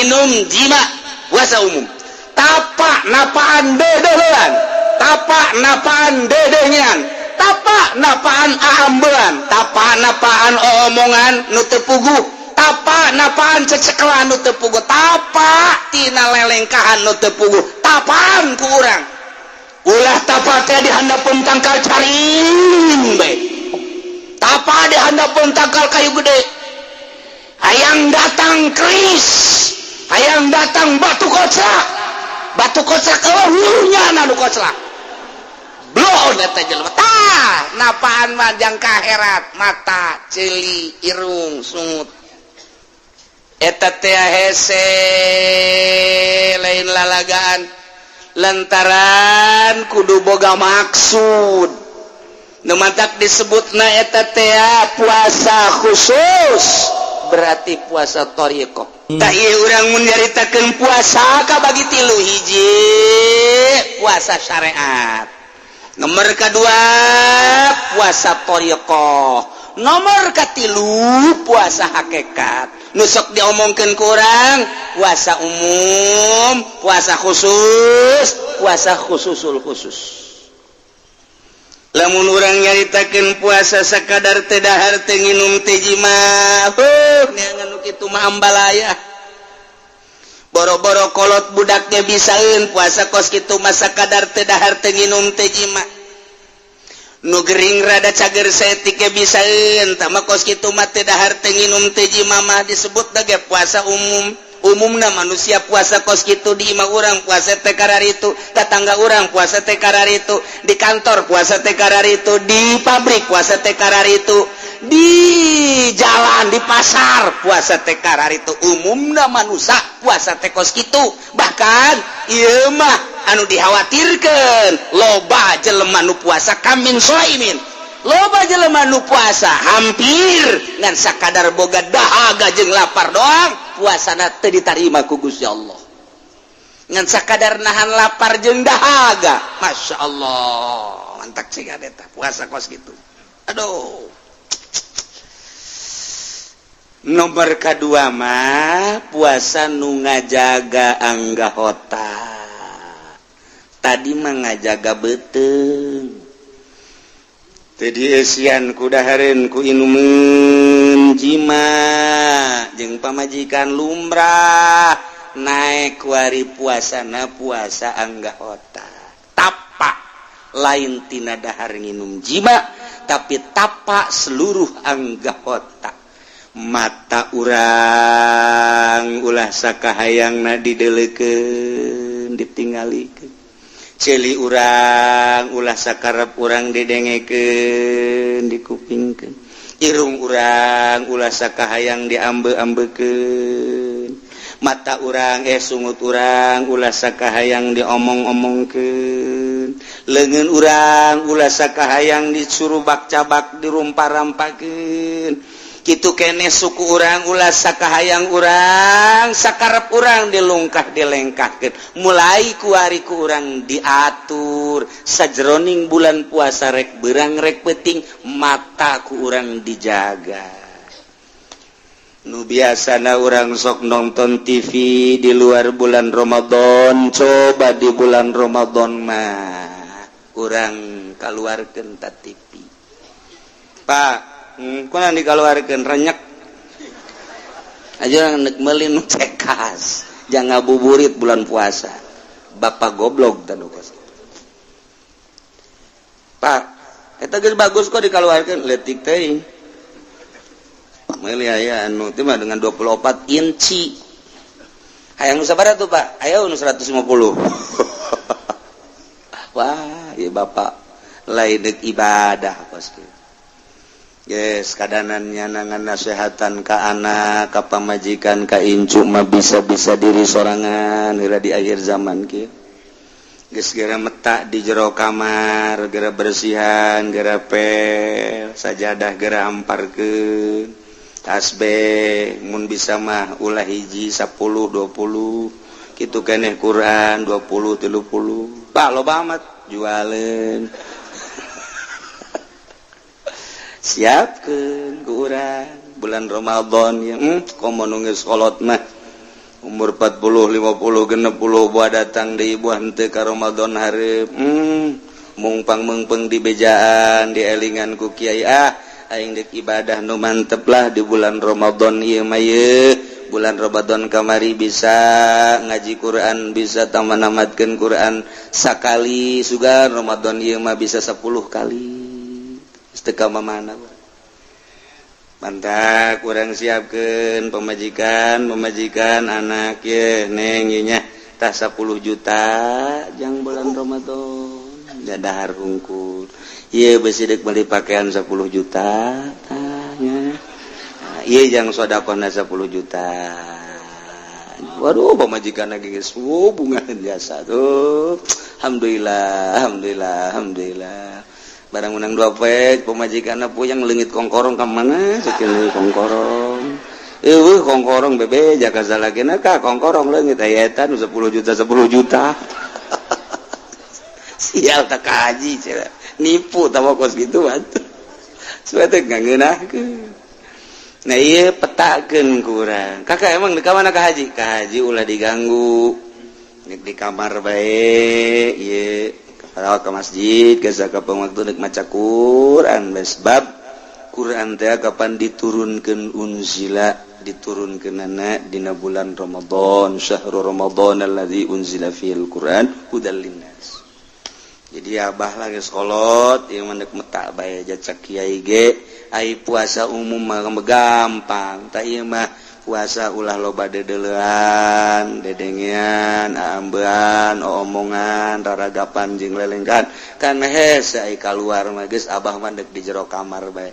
nginum jima puasa umum. Tapak napaan dedelan, tapak napaan dedenyan, tapak napaan aambean, tapak napaan omongan nu teu puguh, tapak napaan cecekelan nu teu puguh, tapak tina lelengkahan nu teu puguh, tapaan ku urang. Ulah tapak teh di handapeun tangkal caring bae. Tapak di handapeun tangkal kayu gede. Hayang datang keris, hayang datang batu kocak hulunya anu kocak blon eta jelema tah napaan manjang kaherat mata ceuli irung sungut eta teh hese lain lalagaan lantaran kudu boga maksud nu mantak disebutna eta teh puasa khusus berarti puasa thariqah. Tah ieu urang mun nyaritakeun puasa kabagi tilu, hiji puasa syariat, nomor kedua puasa thariqah, nomor katilu puasa hakikat. Nu sok diomongkeun ku urang puasa umum, puasa khusus, puasa khususul khusus. Lamun urang nyaritakeun puasa sakadar teh dahar teh nginum teh jima, neangan nu kitu mah ambalaya. Boro-boro kolot budaknya bisaeun puasa kos kitu mah sakadar teh dahar teh nginum teh jima. Nu gering rada cager saeutik ge bisaeun, tah mah kos kitu mah teh dahar teh nginum teh jima mah disebut ge puasa umum. Umumna manusia puasa kos kitu di imah urang puasa teh kararitu, tetangga urang puasa teh kararitu, di kantor puasa teh kararitu, di pabrik puasa teh kararitu, di jalan di pasar puasa teh kararitu. Umumna manusia puasa teh kos kitu. Bahkan ieu mah anu dikhawatirkeun loba jelema nu puasa kamin shaimin. Loba jelema nu puasa hampir ngan sakadar boga dahaga jeung lapar doang puasana teu ditarima ku Gusti Allah. Ngan sakadar nahan lapar jeung dahaga, Masya Allah mantak ciga eta puasa kos gitu. Aduh. Nomor kedua mah puasa nu ngajaga anggahota. Tadi mah ngajaga beuteung. Tadi esian kudahareun ku inumeun jima jeung pamajikan lumrah naik ku ari puasana puasa anggahota. Tapak lain tina dahar nginum jima tapi tapak seluruh anggahota. Mata urang ulah sakahayangna dideleukeun ditingalikeun. Celi urang ulah sakarep urang didengekeun dikupingkeun, irung urang ulah sakahayang diambe-ambekeun, mata urang sungut urang ulah sakahayang diomong-omongkeun, leungeun urang ulah sakahayang disuruh bak-cabak dirumpa-rampakeun. Kitu keneh suku urang ulah sakahayang urang sakarep urang dilungkah dilengkahkeun. Mulai ku ari ku urang diatur sajroning bulan puasa rek beurang rek peuting mata ku urang dijaga. Nu biasana urang sok nonton TV di luar bulan Ramadan, coba di bulan Ramadan mah urang kaluarkeun ta TV. Pak kuna dikaluarkeun renyek aja neuk meuli nu cekas jangan ngabuburit bulan puasa bapak goblok tanu kos Pak eta geus bagus kok dikaluarkeun leutik teuing meuli aya anu teh mah dengan 24 inci hayang nu sabaraha tuh Pak aya nu 150 wah ieu bapak lain deuk ibadah kos yes, kadanannya nangan nasehatan ka anak, ka pamajikan, ka incu mah bisa-bisa diri sorangan heula di akhir zaman kieu. Geus geura metak di jero kamar, geura bersihan, geura pel, sajadah geura amparkeun. Tasbih mun bisa mah ulah hiji 10 20. Kitu keneh Quran 20 30. Pak loba amat jualeun. Siapkeun ku urang bulan Ramadan ya komo nu geus kolot mah umur 40 50 60 buah datang di ibu henteu ka Ramadan hareup mungpang mengpeng di bejaan dielingan ku kiai aing dek ibadah nu mantep lah di bulan Ramadan ieu mah bulan Ramadan kamari bisa ngaji Quran bisa taman-namatkeun Quran sakali sugan Ramadan ieu mah bisa 10 kali teu ka mana mantap kurang siapkeun pemajikan anak ye neng ieu nya tah 10 juta jang bulan Ramadan dahar hungkul ieu beusi deuk meuli pakaian 10 juta tanya ieu jang sedekahna 10 juta waduh pamajikan lagi geus bunga jasa tuh alhamdulillah barang menang 2 pek pemajikanna puyang leungit kongkorong ka mana sakieu kongkorong kongkorong bebe jaka salagena ka kongkorong leungit aya eta nu 10 juta sial tak kaji cewek nipu tahu kos gitu atuh suatu nggak ngeunahkeun nah iya petakeun kurang kakak emang di mana ka haji ulah diganggu di kamar bae ieu kalau ke masjid geus ka waktu deuk maca Quran sebab Quran teh kapan diturunkeun unzila diturunkeunana dina bulan Ramadan syahrul Ramadan allazi unzila fil Quran hudal linnas. Jadi abah lagi sekolot yang mendek metak bae jacak kiai ge ai puasa umum mah gampang ta ieu mah puasa ulah loba dedeulean dedengean aambean omongan raragapan jeung lelenggan kan hese ai kaluar mah geus abah mah deuk di jero kamar bae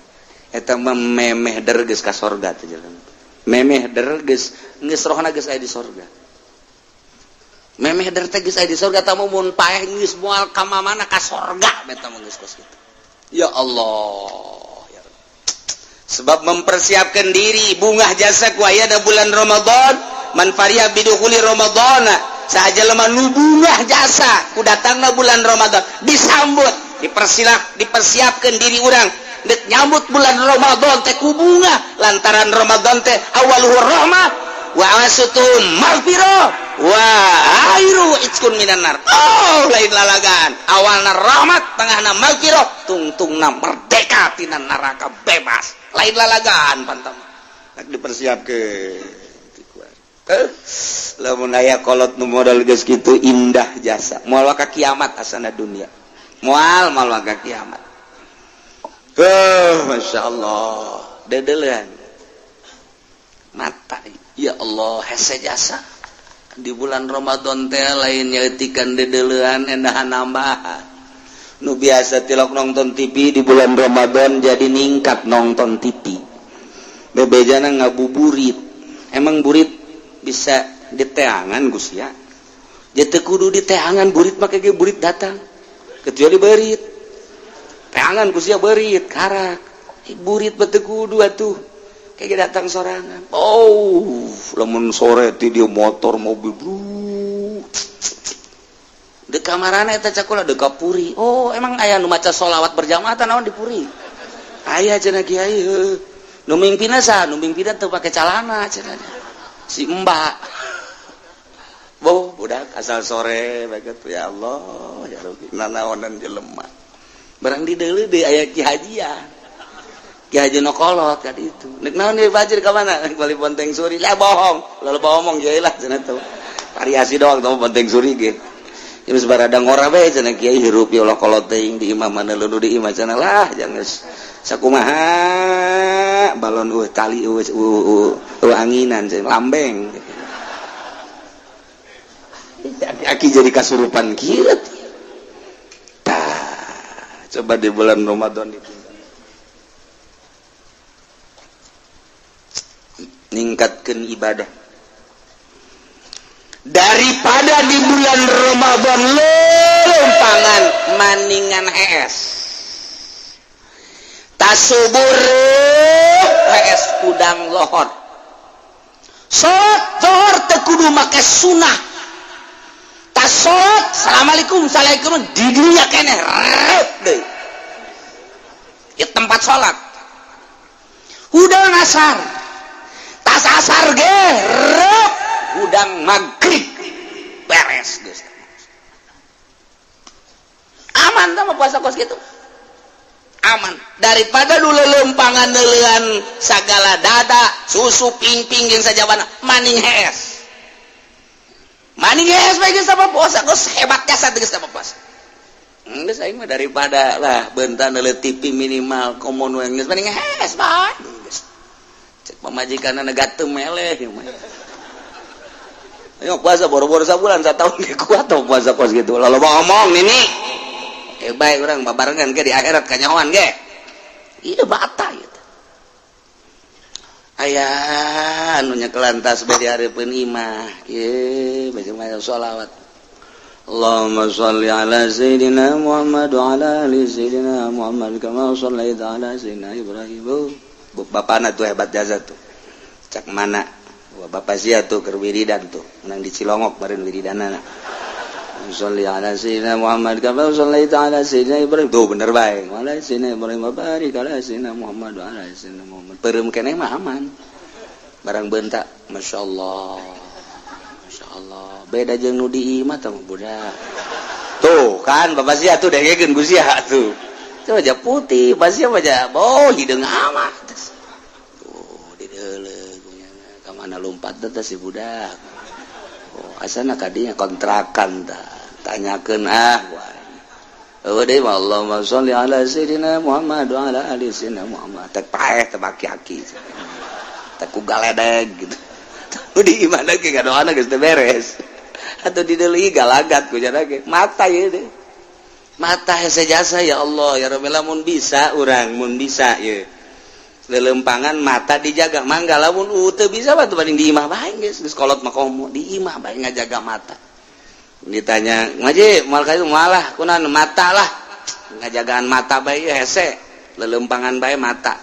eta mah memeh der geus ka sorga teh jalan memeh der geus rohna geus aya di sorga memeh der teh geus aya di sorga tah mun paeh geus moal ka mana ka sorga beta mah geus kos kitu ya Allah ya Rabbi. Sebab mempersiapkan diri bungah jasa ku aya da bulan Ramadan man fariha bidukhuli Ramadana sahaja lemah nu bungah jasa ku datangna bulan Ramadan disambut dipersiapkan diri urang dek nyambut bulan Ramadan teh ku bunga lantaran Ramadan teh awaluhu rahmah wa asutun maghfirah wa airu itkun minan nar lain lalagan awalna rahmat tengahna maghfirah tungtungna merdeka tina neraka bebas lain lalagan pantam nak dipersiapkeun lamun aya kolot nu modal geus kitu indah jasa moal ka kiamat asana dunia moal ka kiamat masyaallah dedeulean mata ya Allah hese jasa di bulan Ramadan teh lain nyaeutikeun dedeulean endahan nambahan nu biasa tilok nonton TV di bulan Ramadan jadi ningkat nonton TV bebejana ngabuburit emang burit bisa diteangan Gus ya jadi kudu diteangan burit make ge burit datang kecuali berit teangan Gus ya berit karak burit bete kudu atuh kayak datang sorangan lamun sore ti dia motor mobil di kamarana eta cakula di kapuri emang aya nu maca sholawat berjamaah teh naon di puri aya cenah kiai nu mingpina saha nu mingpina teu pake calana cenah si mbak budak asal sore baget ya Allah ya Rabbi nanaonan jelema barang di deuleu deui aya ki hajian Ki Haji Nokolot kan itu. Nek naon deui bajir ka mana? Nek bali Ponteng Suri. Lah bohong. Lalu bohong kiai lah cenah teh. Variasi doang teh Ponteng Suri ge. Geus baradang ora bae cenah kiai hirup ya Allah kolot teuing di imam mana leunuh di imam cenah lah jangan sakumaha balon tali anginan cenah lambeng. Aki jadi kasurupan kieu. Tah, coba di bulan Ramadan itu ningkatkan ibadah daripada di bulan Ramadan lompangan maningan es tasubur es udang lohor sotor tekudu make sunah tasot assalamualaikum assalamualaikum di dunia kene deh di tempat sholat udah nasar asar ge udang maghrib beres geus. Aman tah puasa kos gitu. Aman daripada dulu lempangan neulean sagala dada, susu ping-ping jeung sajabana maning hees. Maning hees bae geus sama puasa kos hebat jasa geus sama puasa. Geus aing mah daripada lah bentar neuleuh TV minimal komun we geus maning hees bae. Cek pamajikanna negatem meleh mah. Ayo puasa boro-boro sabulan sataun ge kuat tuh puasa kos gitu. Lalu ngomong nini. Baik orang babarengan ke di akhirat kanyawan ge. Ieu batal ieu. Aya anu nyekelan tasbih di hareupeun imah. Ieu baca sholawat. Allahumma shalli ala sayyidina Muhammad wa ala ali sayyidina Muhammad kama shallaita ala sayyidina Ibrahim. Bapana tuh hebat jasa tuh. Cak mana? Bapak sia tuh keur wiridan tuh. Menang di Cilongok meureun wiridanana. Sholli ala sayyidina Muhammad kama shallaita ala sayyidina Ibrahim. Tuh bener bae. Ala sayyidina Ibrahim barik ala sayyidina Muhammad wa ala sayyidina Muhammad. Peureum keneh mah aman. Barang beunta masyaallah. Masyaallah. Beda jeung nu di imah tah budak. Tuh kan Bapak sia tuh dengekeun ku sia tuh. Coba aja putih, pasti aja hideung amat. Tuh di deuleu ka mana lompat teh si budak. Asana kadinya kontrakan tanyakeun deui mah Allahumma sholli ala sayyidina Muhammad wa ala ali sayyidina Muhammad teh paeh teh baki aki teh ku galedeg gitu di imana ge ngadoana geus teh beres atuh di deui galagat ku jana ge mata ieu deh mata hese jasa ya Allah ya Rabbi lamun bisa urang mun bisa ieu lelempangan mata dijaga mangga lamun teu bisa batu banding di imah bae geus kolot mah komo di imah bae ngajaga mata ditanya ngaji moal ka itu malah kunaon mata lah ngajagaan mata bae hese lelempangan bae mata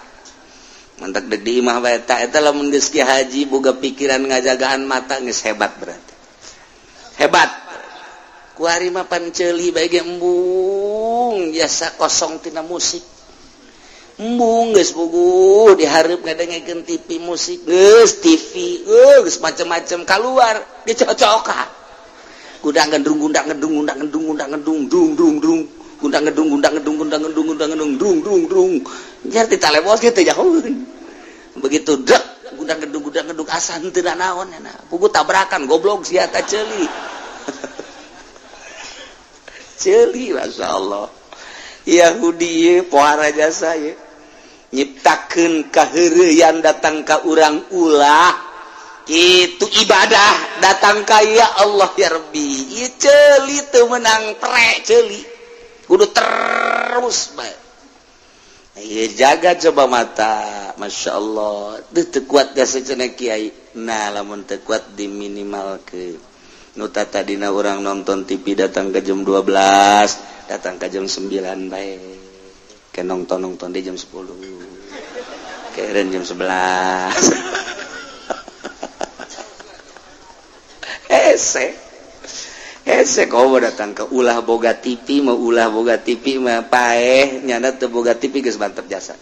mantak deuk di imah bae eta lamun geus ki haji boga pikiran ngajagaan mata geus hebat berarti hebat ku ari mah pan ceuli bae ge embung jasa kosong tina musik embung geus bugu dihareup ngadengekeun TV musik geus TV geus macam-macam keluar dicocokan gundang gedung dung jar ditalebos kieu teh jahoeun begitu dek gundang gedung asa henteu naon nya bugu tabrakan goblok sia teh ceuli ceuli masyaallah Yahudi ye pohara jasa ye nyiptakeun kaheureuyan datang ka urang ulah itu ibadah datang ka ya Allah ya Rabbi ieu ceuli teu meunang pre ceuli kudu terus bae ieu jaga coba mata masyaallah teu kuat jasa cenah kiai nah lamun teu kuat diminimalkeun nu tadina urang nonton TV datang ke jam 12 datang ke jam 9 bae ke nonton di jam 10 keren jam 11 hese kau datang ke ulah boga TV mau ulah boga TV mah paeh nyana teu boga TV geus mantep jasa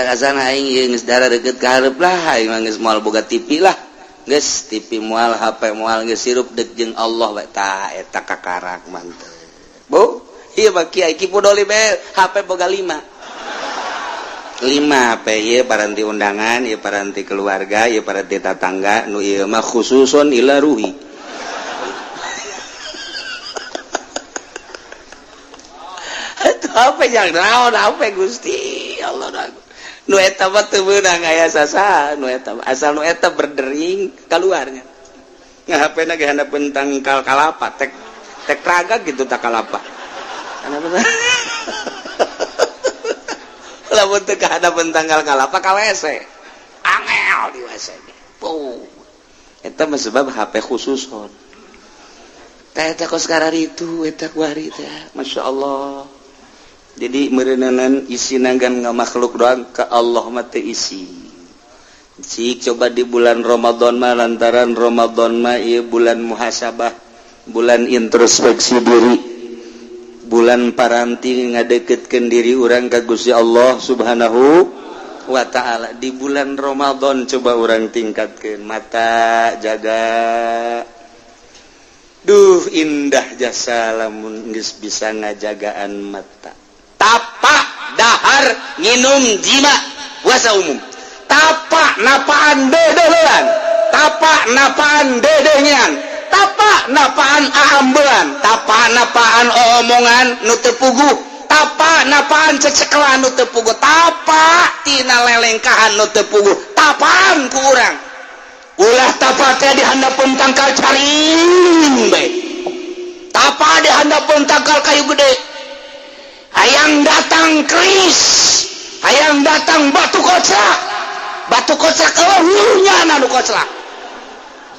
asana aing geus dara deukeut ka hareup lah aing mah geus moal boga TV lah geus TV moal HP moal geus sirup deuk jeung Allah bae tah eta kakarak mantep bu ieu mah kiai kipudoli bae HP boga 5 HP ieu paranti undangan ieu paranti keluarga ieu paranti tatangga nu ieu mah khususon ila ruhi atuh HP jang naon HP Gusti Allah nu eta mah teu meunang aya sasa nu eta asal nu eta berdering kaluarnya ngahapena ge handapeun tangkal kalapa tek raga gitu tak kalapa lamun teu kahadapan tanggal kalapa ka WC angel di WC eta mah sebab HP khususon eta kos kararitu eta kuari teh masyaallah jadi meureunanan isi nagan ngamakhluk doang ka Allah mah teu isi cik coba di bulan Ramadan mah lantaran Ramadan mah ieu bulan muhasabah bulan introspeksi diri bulan paranti ngadeketkeun diri urang ka Gusti Allah Subhanahu wa ta'ala di bulan Ramadan coba orang tingkatkeun mata jaga. Duh indah jasa lamun geus bisa ngajagaan mata. Tapak dahar nginum jima puasa umum. Tapak napaan dedehean, tapak napaan dedehnyan, tapak napaan aambean, tapak napaan omongan nu teu puguh, tapak napaan cecekelan nu teu puguh, tapak tina lelengkahan nu teu puguh, tapaan ku urang. Ulah tapak teh dihandapeun tangkal caring bae. Tapak dihandapeun tangkal kayu gede. Hayang datang keris, hayang datang batu kocak. Batu kocak eueuhnya nu kocak.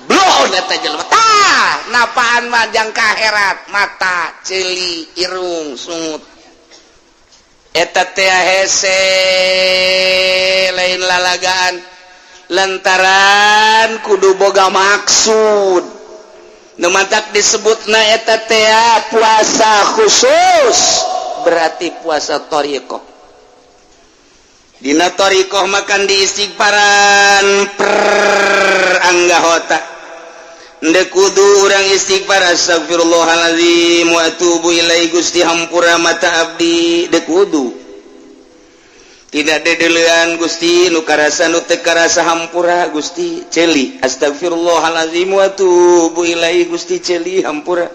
Blon eta jelema. Tah, napaan mah jang kaherat, mata, ceuli, irung, sungut. Eta teh hese lain lalagaan. Lantaran kudu boga maksud nu matak disebutna eta teh puasa khusus berarti puasa thariqah. Dina thariqah makan diistighfaran per anggahota ndek kudu urang istighfar astagfirullahalazim wa atubu ilaihi Gusti hampura mata abdi dek kudu tidak dedelean Gusti nu karasa nu teu karasa hampura Gusti ceuli astagfirullahalazim wa atubu ilaihi Gusti ceuli hampura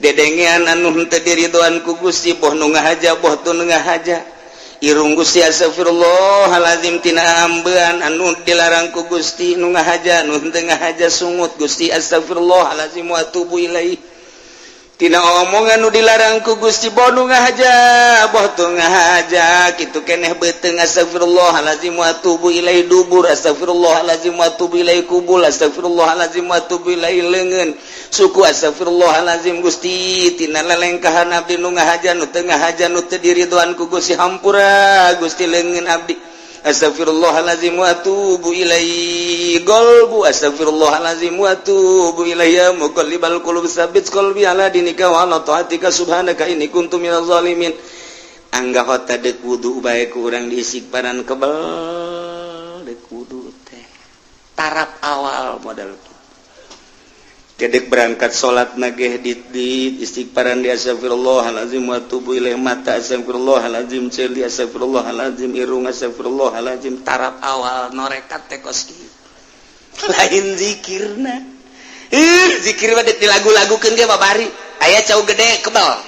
dedengean anu henteu diridoan ku Gusti boh nu ngahaja boh teu nu ngahaja irung Gusti astagfirullahalazim tina ambean anu dilarang ku Gusti nu ngahaja nu henteu ngahaja sungut Gusti astagfirullahalazim wa atubu ilaihi tina omongan nu dilarang ku Gusti boh nu ngahaja boh teu ngahaja kitu keneh beuteung astagfirullahalazim wa atubu ilaihi dubur astagfirullahalazim wa atubu ilaihi kubul astagfirullahalazim wa atubu ilaihi leungeun suku astagfirullahalazim Gusti tina lelengkahan abdi nu ngahaja nu teu ngahaja nu teu diridoan ku Gusti hampura Gusti leungeun abdi astagfirullahalazim wa atubu ilaihi qalbu astagfirullahalazim wa atubu ilaihi ya muqallibal qulub tsabbit qalbi ala dinika wa ala taatika subhanaka inni kuntu minaz zalimin. Anggahota deuk wudu bae ku urang diistighfaran kebal deuk wudu teh tarap awal modal kedek berangkat salat nageh di istighfaran di astagfirullahalazim wa atubu ilaihi mata astagfirullahalazim ceuli astagfirullahalazim irung astagfirullahalazim tarap awal norekat teh kos kieu lain zikirna zikir mah dilagu-lagukeun ge babari aya cau gede kebal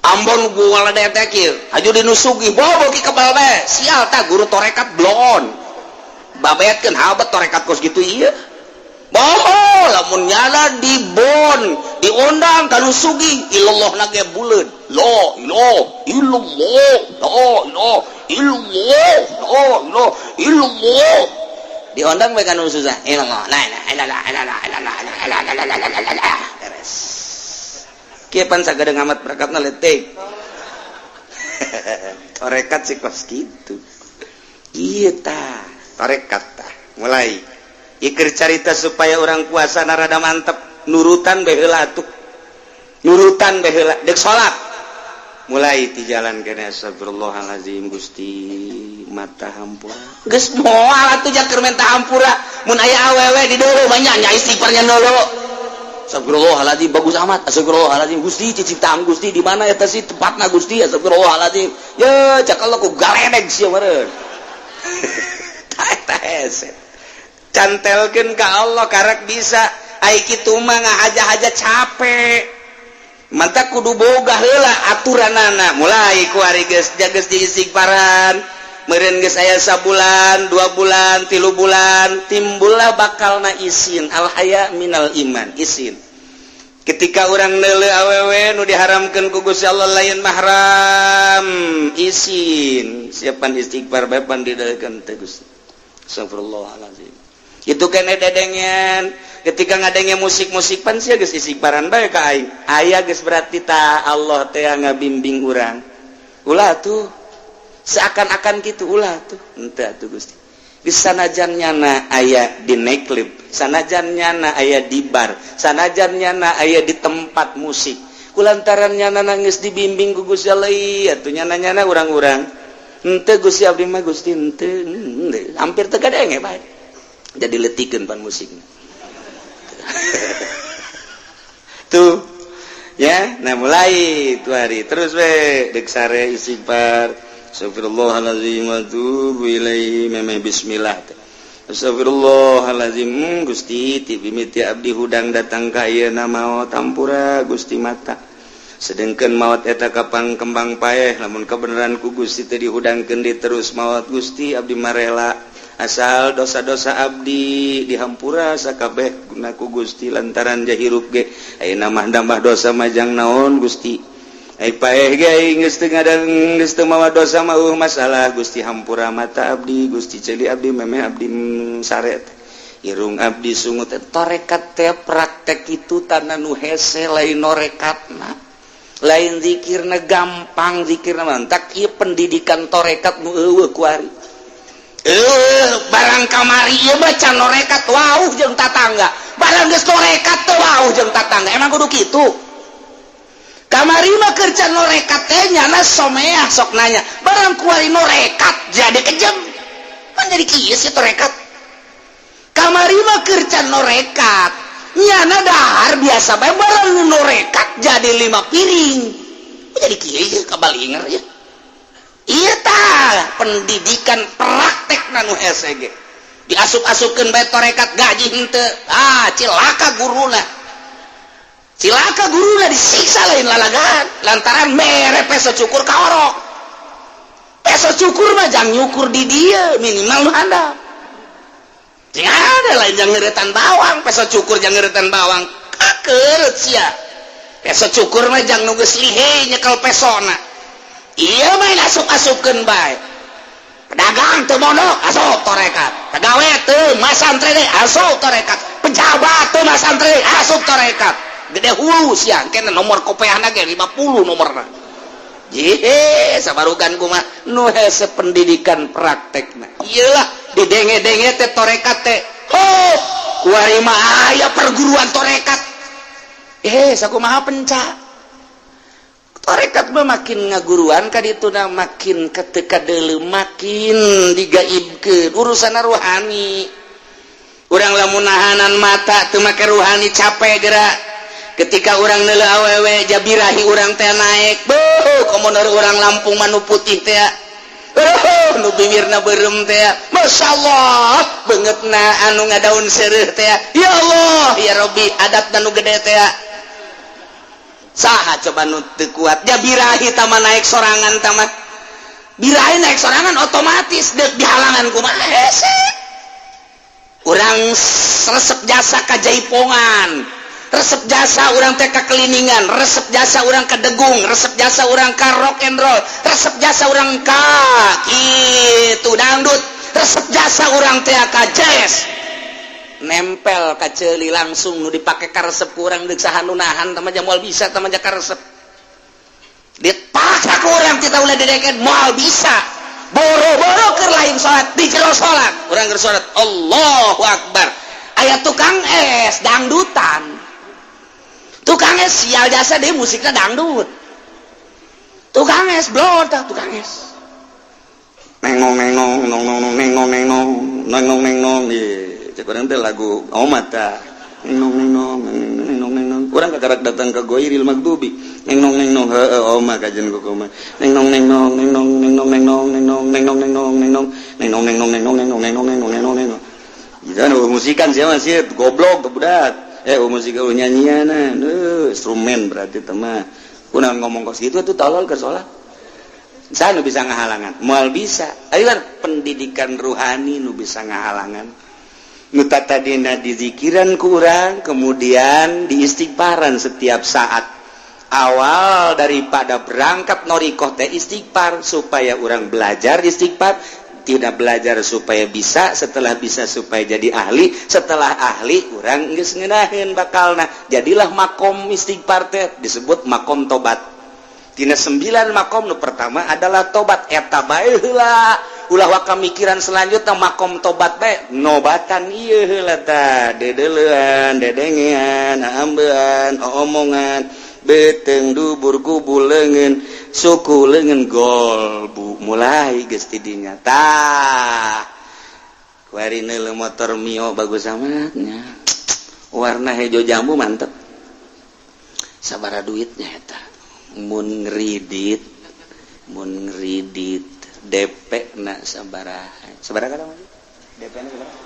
ambon gua lade teh kieu aju dinusugi bobo ki kebal bae sial tah guru torekat blon babetkeun habat torekat kos kitu ieu bohong lamun nyala di bon diundang kanu sugi ilallah nage buleud la ilaha illallah la ilaha illallah la ilaha illallah diundang we kanu susah ilallah la ilaha illallah beres kieu pan sagede ngamat berakatna letek tarekat si kos kitu ieu tah tarekat tah mulai ikir carita supaya orang puasa narada mantep nurutan baheula atuh nurutan baheula deuk salat mulai ti jalan kene astagfirullahalazim Gusti mata hampura geus moal atuh jaker menta hampura mun aya awewe di deuleu banyak nya istighfarnya dulu astagfirullahalazim bagus amat astagfirullahalazim Gusti ciciptaan Gusti di mana eta sih tempatna Gusti astagfirullahalazim ye cak Allah ku galedeg sia meureun tah hese cantelkeun ka Allah karek bisa ai kitu mah ngahaja-haja capek mantap kudu boga heula aturanana mulai ku ari geus jageus di istighfaran meureun geus aya sabulan 2 bulan 3 bulan timbullah bakalna isin al haya minal iman isin ketika urang neuleuh awewe nu diharamkeun ku Gusti Allah lain mahram isin siapan istighfar bae pan dideukeun teh Gusti astagfirullahalazim itu kene dedengen ketika ngadenge musik-musik pan sia geus istighfaran bae ka aing aya geus berarti ta Allah teh ngabimbing urang ulah tuh seakan-akan kitu ulah tuh henteu atuh Gusti di sanajan nyana aya di nightclub sanajan nyana aya di bar sanajan nyana aya di tempat musik kulantaran nyana nangis dibimbing ku Gusti Allah atuh nyana-nyana urang-urang henteu Gusti abdi mah Gusti henteu hampir teu kadenge bae jadi letikeun pan musikna tuh ya nah mulai itu hari terus we deuk sare istighfar astagfirullahalazim wa tubu ilaihi memeh bismillah astagfirullahalazim Gusti ti mimiti abdi hudang datang ka ayeuna maot tampura Gusti mata sedengkeun maot eta kapang kembang paeh lamun kebenaran ku Gusti teu dihudangkeun di terus maot Gusti abdi marela asal dosa-dosa abdi dihampura sakabeh guna ku Gusti lantaran jahirup ge ayeuna mah nambah dosa majang naon Gusti ai paeh ge aing geus teu ngadang geus teu mawa dosa mah masalah Gusti hampura mata abdi Gusti ceuli abdi memeh abdi sare irung abdi sungut torekat teh praktek itu tanah nu hese lain norekatna lain zikirna gampang zikirna mantak ieu pendidikan torekat nu eueuh ku ari barang kamari ieu baca norekat wauh jeung tatangga barang geus norekat teu wauh jeung tatangga emang kudu kitu kamari mah kerja norekat teh nyana someah sok nanya barang kuari norekat jadi kejem kan jadi kieu sih torekat kamari mah kerja norekat nyana dahar biasa bae barang norekat jadi 5 piring jadi kieu kabalinger ya iya tah pendidikan praktek nanu SG diasup-asupkeun bae torekat gaji henteu cilaka guruna disiksa lain lalagan lantaran mere peso cukur kaorok peso cukur mah jang nyukur di dia minimal nu handap jeung ada lain jang ngeuretan bawang peso cukur jang ngeuretan bawang kakeureut sia peso cukur mah jang nu geus lihe nyekel pesona iya main asup-asupkeun bae pedagang teu mondok asup torekat pagawe teu masantre deui asup torekat pejabat teu masantre deui asup torekat gede hulu siang kena nomor kopeahna ge 50 nomorna ye sabarugan kumaha nu hese pendidikan praktekna iyalah didenge-denge teh torekat teh kuari mah aya perguruan torekat sakumaha penca torekat mah makin ngaguruan ka dituna makin kateu deuleu makin digaibkeun urusan rohani urang lamun nahanan mata teu make rohani capek geura ketika urang neuleuh awewe jabirahi urang teh naek komonor urang Lampung mah nu putih teh nu bibirna beureum teh masyaallah beungeutna anu ngadaun seureuh teh ya Allah ya Rabbi adatna nu gede teh saha coba nu teu kuat jabirahi tama naik sorangan tama birahi naik sorangan otomatis deuk dihalangan kumaha hese urang resep jasa ka jaipongan resep jasa urang teh ka keliningan resep jasa urang ka degung resep jasa urang ka rock and roll resep jasa urang ka kitu dangdut resep jasa urang teh ka jazz nempel ka ceuli langsung nu dipake ka resep urang deuk saha nu nahan tah mah moal bisa tah mah ka resep dipaksa ku urang kita ulah dedeket moal bisa boro-boro keur lain salat di jero salat urang keur salat Allahu Akbar aya tukang es dangdutan tukang es sial jasa deh musiknya dangdut tukang es blon tah tukang es nengong nengong nong nengong nengong nengong nengong cek urang teh lagu omat tah nengong nengong nengong nengong urang kakarak datang ke Goiril Magdubi nengong nengong heueuh oma kajen ku kumaha nengong nengong nengong nengong nengong nengong nengong nengong nengong nengong nengong nengong nengong nengong nengong nengong nengong ieu musikan sia mah sia goblok teh budak musik nyanyian instrumen berarti teman kunaon ngomong kos gitu tuh tolol ke salat saha nu bisa ngahalangan moal bisa ayo pendidikan rohani nu bisa ngahalangan nu tadina di zikiran ku urang kemudian di istighfaran setiap saat awal daripada berangkat norikoh teh istighfar supaya urang belajar istighfar tidak belajar supaya bisa setelah bisa supaya jadi ahli setelah ahli urang geus ngeunaheun bakalna jadilah makom istighfar teh disebut makom tobat tina 9 makom nu pertama adalah tobat eta bae heula ulah wakamikiran selanjutnya makom tobat teh nobatan ieu heula tah dedeleuan dedengean ambean omongan beteng dubur kubul leungeun suku leungeun gol Bu mulai geus ti dinya tah kuarina le motor Mio bagus amatnya warna hijau jambu mantep sabaraha duitnya eta mun ngridit DP na sabaraha kada DP na sabaraha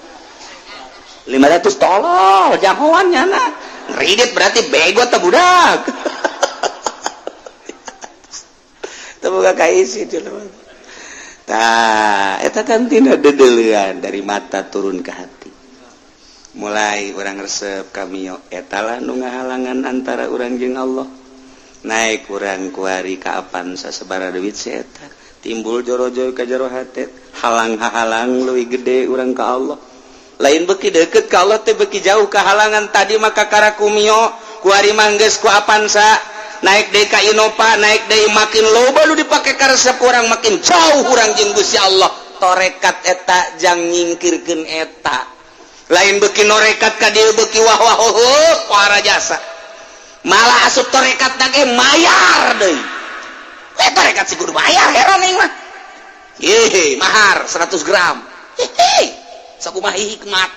500 tolol jagoannya na ngridit berarti bego teh budak teu boga kaisi jelema tah eta kan tina dedeulean dari mata turun ke hati mulai urang resep ka Mio eta lah nu ngahalangan antara urang jeung Allah naik urang kuari ka Avanza sabaraha duit si eta timbul joro-joro ka jero hate halang-halang leuwih gede urang ka Allah lain beuki deukeut ka Allah teh beuki jauh ka halangan tadi maka karaku Mio kuari mah geus ku Avanza naik deui ka Innova naik deui makin loba nu dipake ka resep urang makin jauh urang jeung Gusti Allah torekat eta jang nyingkirkeun eta lain beuki norekat ka dieu beuki wah para jasa malah asup torekat ge mayar deui torekat si kudu bayar heran aing mah mahar 100 gram sakumaha hikmat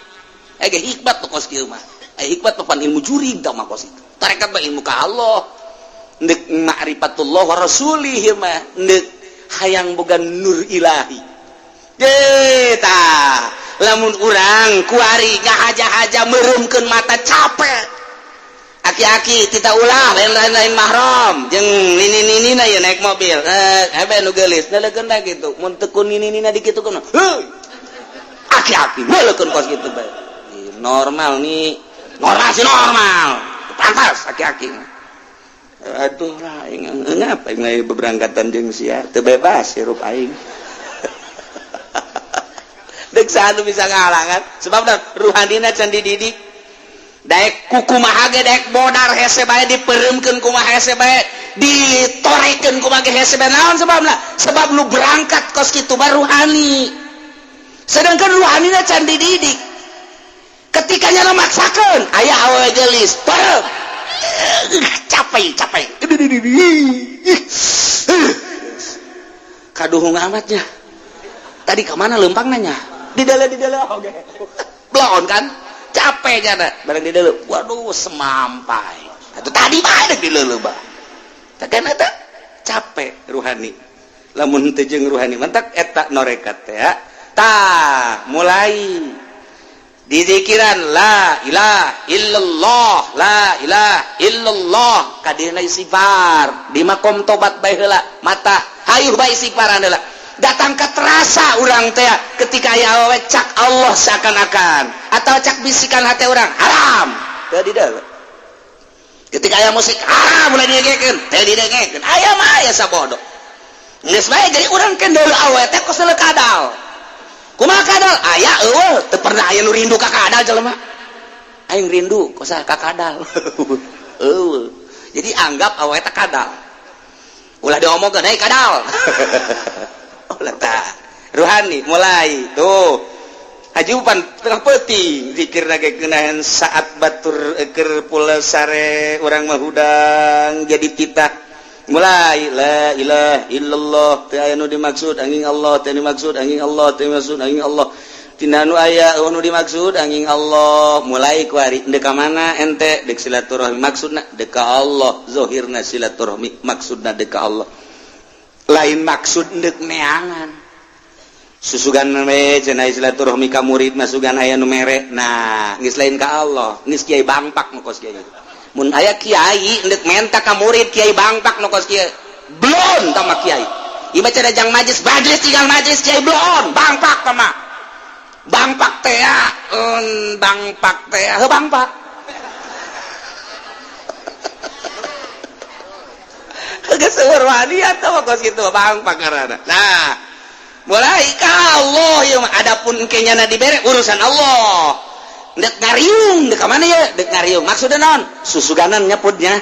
hikmat pokos kieu mah hikmat papan ilmu jurig tah mah kos itu torekat mah ilmu ka Allah neuk ma'rifatullah wa rasulih mah neuk hayang boga nur ilahi tah lamun urang kuari ngahaja-haja meurumkeun mata capek aki-aki tita ulah lain mahram jeung nini-ninina ya naik mobil hebe nu geulis neulekeun da kitu mun teu kun nini-nina dikitukeun heuh aki-aki neulekeun kos kitu bae normal nih normal pantas aki-aki aduh lah aing ngapa aing beberangkatan jeung sia teu bebas hirup aing deuk sanu bisa ngahalangan sebabna ruhanina can dididik daek kukumaha ge daek bodar hese bae dipeureumkeun kumaha hese bae ditorekeun kumaha ge hese bae naon sebabna sebab lu berangkat kos kitu baru ruhani sedangkan ruhanina can dididik ketika nya maksakeun aya awewe geulis perem capek kaduhung amatnya tadi kemana lempang nanya di dalam oke blon kan capek jana bareng di dalam waduh semampai atau tadi mah di dalam bah tekan eta capek ruhani lamun teu jeung ruhani mantak eta norekat teh ya tah mulai di zikiran la ilaha illallah kadina istighfar di makom tobat bae heula mata hayuh bae istighfaran heula datang ke terasa urang teh ketika aya awewe cak Allah seakan-akan atau cak bisikan hati urang haram teu dideuleu ketika aya musik haram mulai didengekeun teu didengekeun aya mah aya sabodo geus bae jadi urang kendeul awewe teh kos leuk kadal kumaha kadal aya eueuh teu pernah aya nu rindu ka kadal jelema aing rindu kosa ka kadal eueuh jadi anggap awewe teh kadal ulah diomongkeun hei kadal ulah tah ruhani mulai tuh hajupan tengah peuting zikirna ge geunaheun saat batur keur pula sare urang mah hudang jadi titah mulai la ilaha illallah teu aya nu dimaksud angin Allah teu dimaksud angin Allah teu dimaksud angin Allah tina nu aya nu dimaksud angin Allah mulai kuari deuk ka mana ente deuk silaturahmi maksudna deuk ka Allah zahirna silaturahmi maksudna deuk ka Allah lain maksud deuk neangan susugan we cenah silaturahmi ka murid masugan aya nu mere nah geus lain ka Allah geus kiai bangpak nu kos kiai mun aya kiai endek menta ka murid kiai bangpak nu kos kieu blon tama kiai ieu baca dajang majlis tinggal majlis kiai blon bangpak tama bangpak teh bangpak teh heuh bangpak geus seueur wadiat tama kos kitu bangpak ngaranna nah mulai ka Allah ieu mah adapun engke nyana dibere urusan Allah dek ngariung dek mana ya dek ngariung maksudnya non susuganan nyeputnya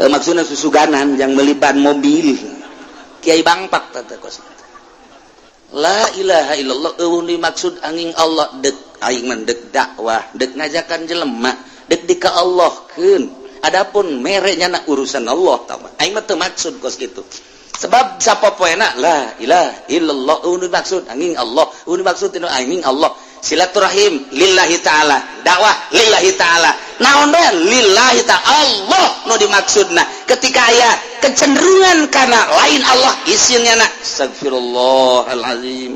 maksudnya susuganan yang melibat mobil kiai bangpak tata kos la ilaha illallah dimaksud angin Allah dek aing mah dek dakwah dek ngajakan jelema dek dika Allahkeun adapun mereknya na urusan Allah tahu aing mah teu maksud kos gitu sebab sapopoena la ilaha illallah maksud angin Allah maksud itu angin Allah silaturahim lillahi ta'ala dakwah lillahi ta'ala naon bae lillahi ta'ala Allah nu dimaksudna ketika aya kecenderungan kana lain Allah isinnya na astagfirullahalazim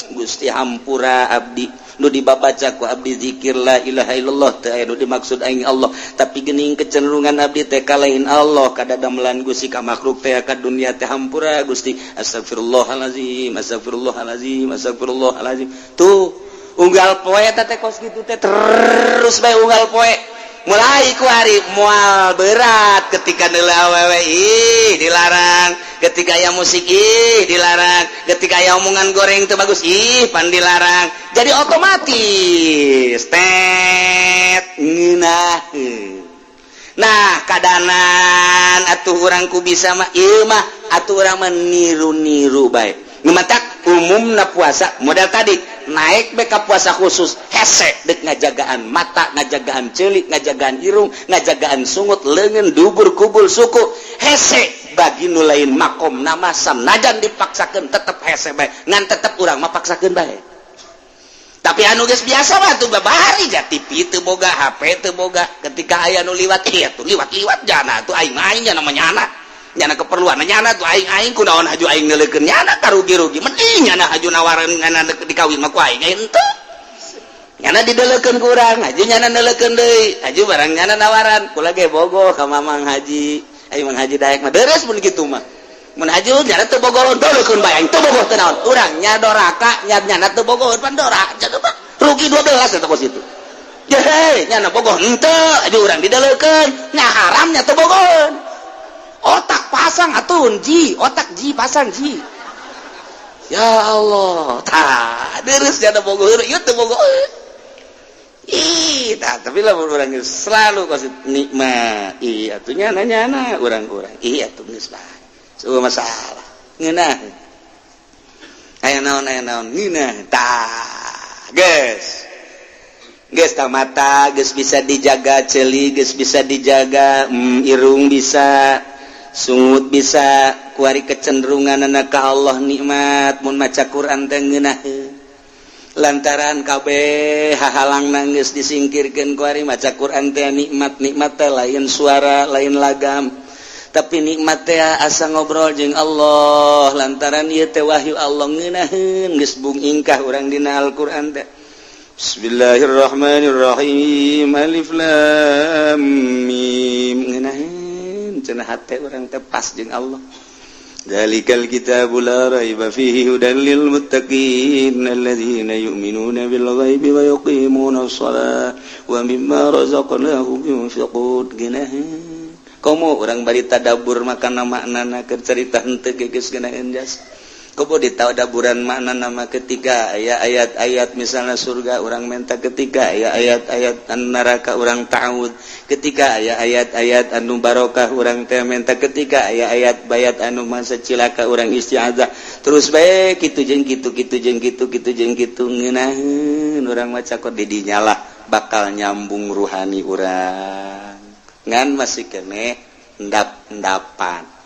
Gusti hampura abdi nu dibabaca ku abdi zikir la ilaha illallah teu aya nu dimaksud aing Allah tapi geuning kecenderungan abdi teh ka lain Allah kada damelan Gusti ka makhluk teh ka dunia teh hampura Gusti astagfirullahalazim astagfirullahalazim astagfirullahalazim tuh unggal poe teh kos kitu teh terus bae unggal poe mulai ku hari moal berat ketika neula awewe dilarang ketika aya musik dilarang ketika aya omongan goreng teu bagus pan dilarang jadi otomatis ngeunaheun nah kadanan atuh urang ku bisa mah ieu mah atuh urang mah niru-niru bae numatak umumna puasa model tadi naik beka puasa khusus hese dek ngajagaan mata ngajagaan ceulik ngajagaan irung ngajagaan sungut leungeun dubur kubul suku hese bagi nu lain makom nama sanajan dipaksakeun tetep hese bae ngan tetep urang mah paksakeun bae tapi anu geus biasa mah tuh babari ja TV teu boga HP teu boga ketika aya nu liwat ieu tuh liwat-liwat jana tuh aing-aing nya namanya nyana nyana keperluan nyana tuh aing-aing kunaon haju aing neulekeun nyana karugi-rugi mending nyana haju nawaran nyana dikawin mah ku aing henteu nyana dideulekeun ku urang haju nyana neulekeun deui haju barang nyana nawaran kula ge bogoh ka mamang haji ai mang haji daek mah deres mun kitu mah mun haju nyana teu bogoh deulekeun bae aing teu bogoh teu naon urang nya doraka nyana teu bogoh pan dora jadi rugi 12 eta kos itu Jeh, nyana bogoh henteu haju urang dideulekeun nya haram nya teu bogoh otak pasang atun ji otak ji pasang ji ya Allah tah deres jana bogoh ieu teu bogoh tah tapi lamun urang selalu kasih nikmat atuh nyana urang-urang atuh geus bae eueuh masalah ngeunah aya naon ngeunah tah geus ka mata geus bisa dijaga ceuli geus bisa dijaga irung bisa sungut bisa kuari kecenderunganna ka Allah nikmat mun maca Quran teh ngeunaheun lantaran kabeh hahalang geus disingkirkeun kuari maca Quran teh nikmat teh lain suara lain lagam tapi nikmat teh asa ngobrol jeung Allah lantaran ieu teh wahyu Allah ngeunaheun geus bungingkah urang dina Al-Qur'an teh Bismillahirrahmanirrahim alif lam mim ngeunaheun cenah hate urang teh pas jeung Allah Dzalikal kitabul la raiba fihi hudan lil muttaqin alladzina yu'minuna bil ghaibi wa yuqimunas shalah wa mimma razaqnahum yunfiqun geunaheun komo urang bari tadabbur makana maknana keur carita henteu geus geunaheun jas komo ditadaburan maknana mah ketika aya ayat-ayat misalna surga urang menta ketika aya ayat-ayat neraka urang ta'awud ketika aya ayat-ayat anu barokah urang teh menta ketika aya ayat bayat anu masa cilaka urang isti'adzah terus bae kitu jeung kitu ngeunaheun urang maca kod di dinya lah bakal nyambung ruhani urang ngan masih keneh endap-endapan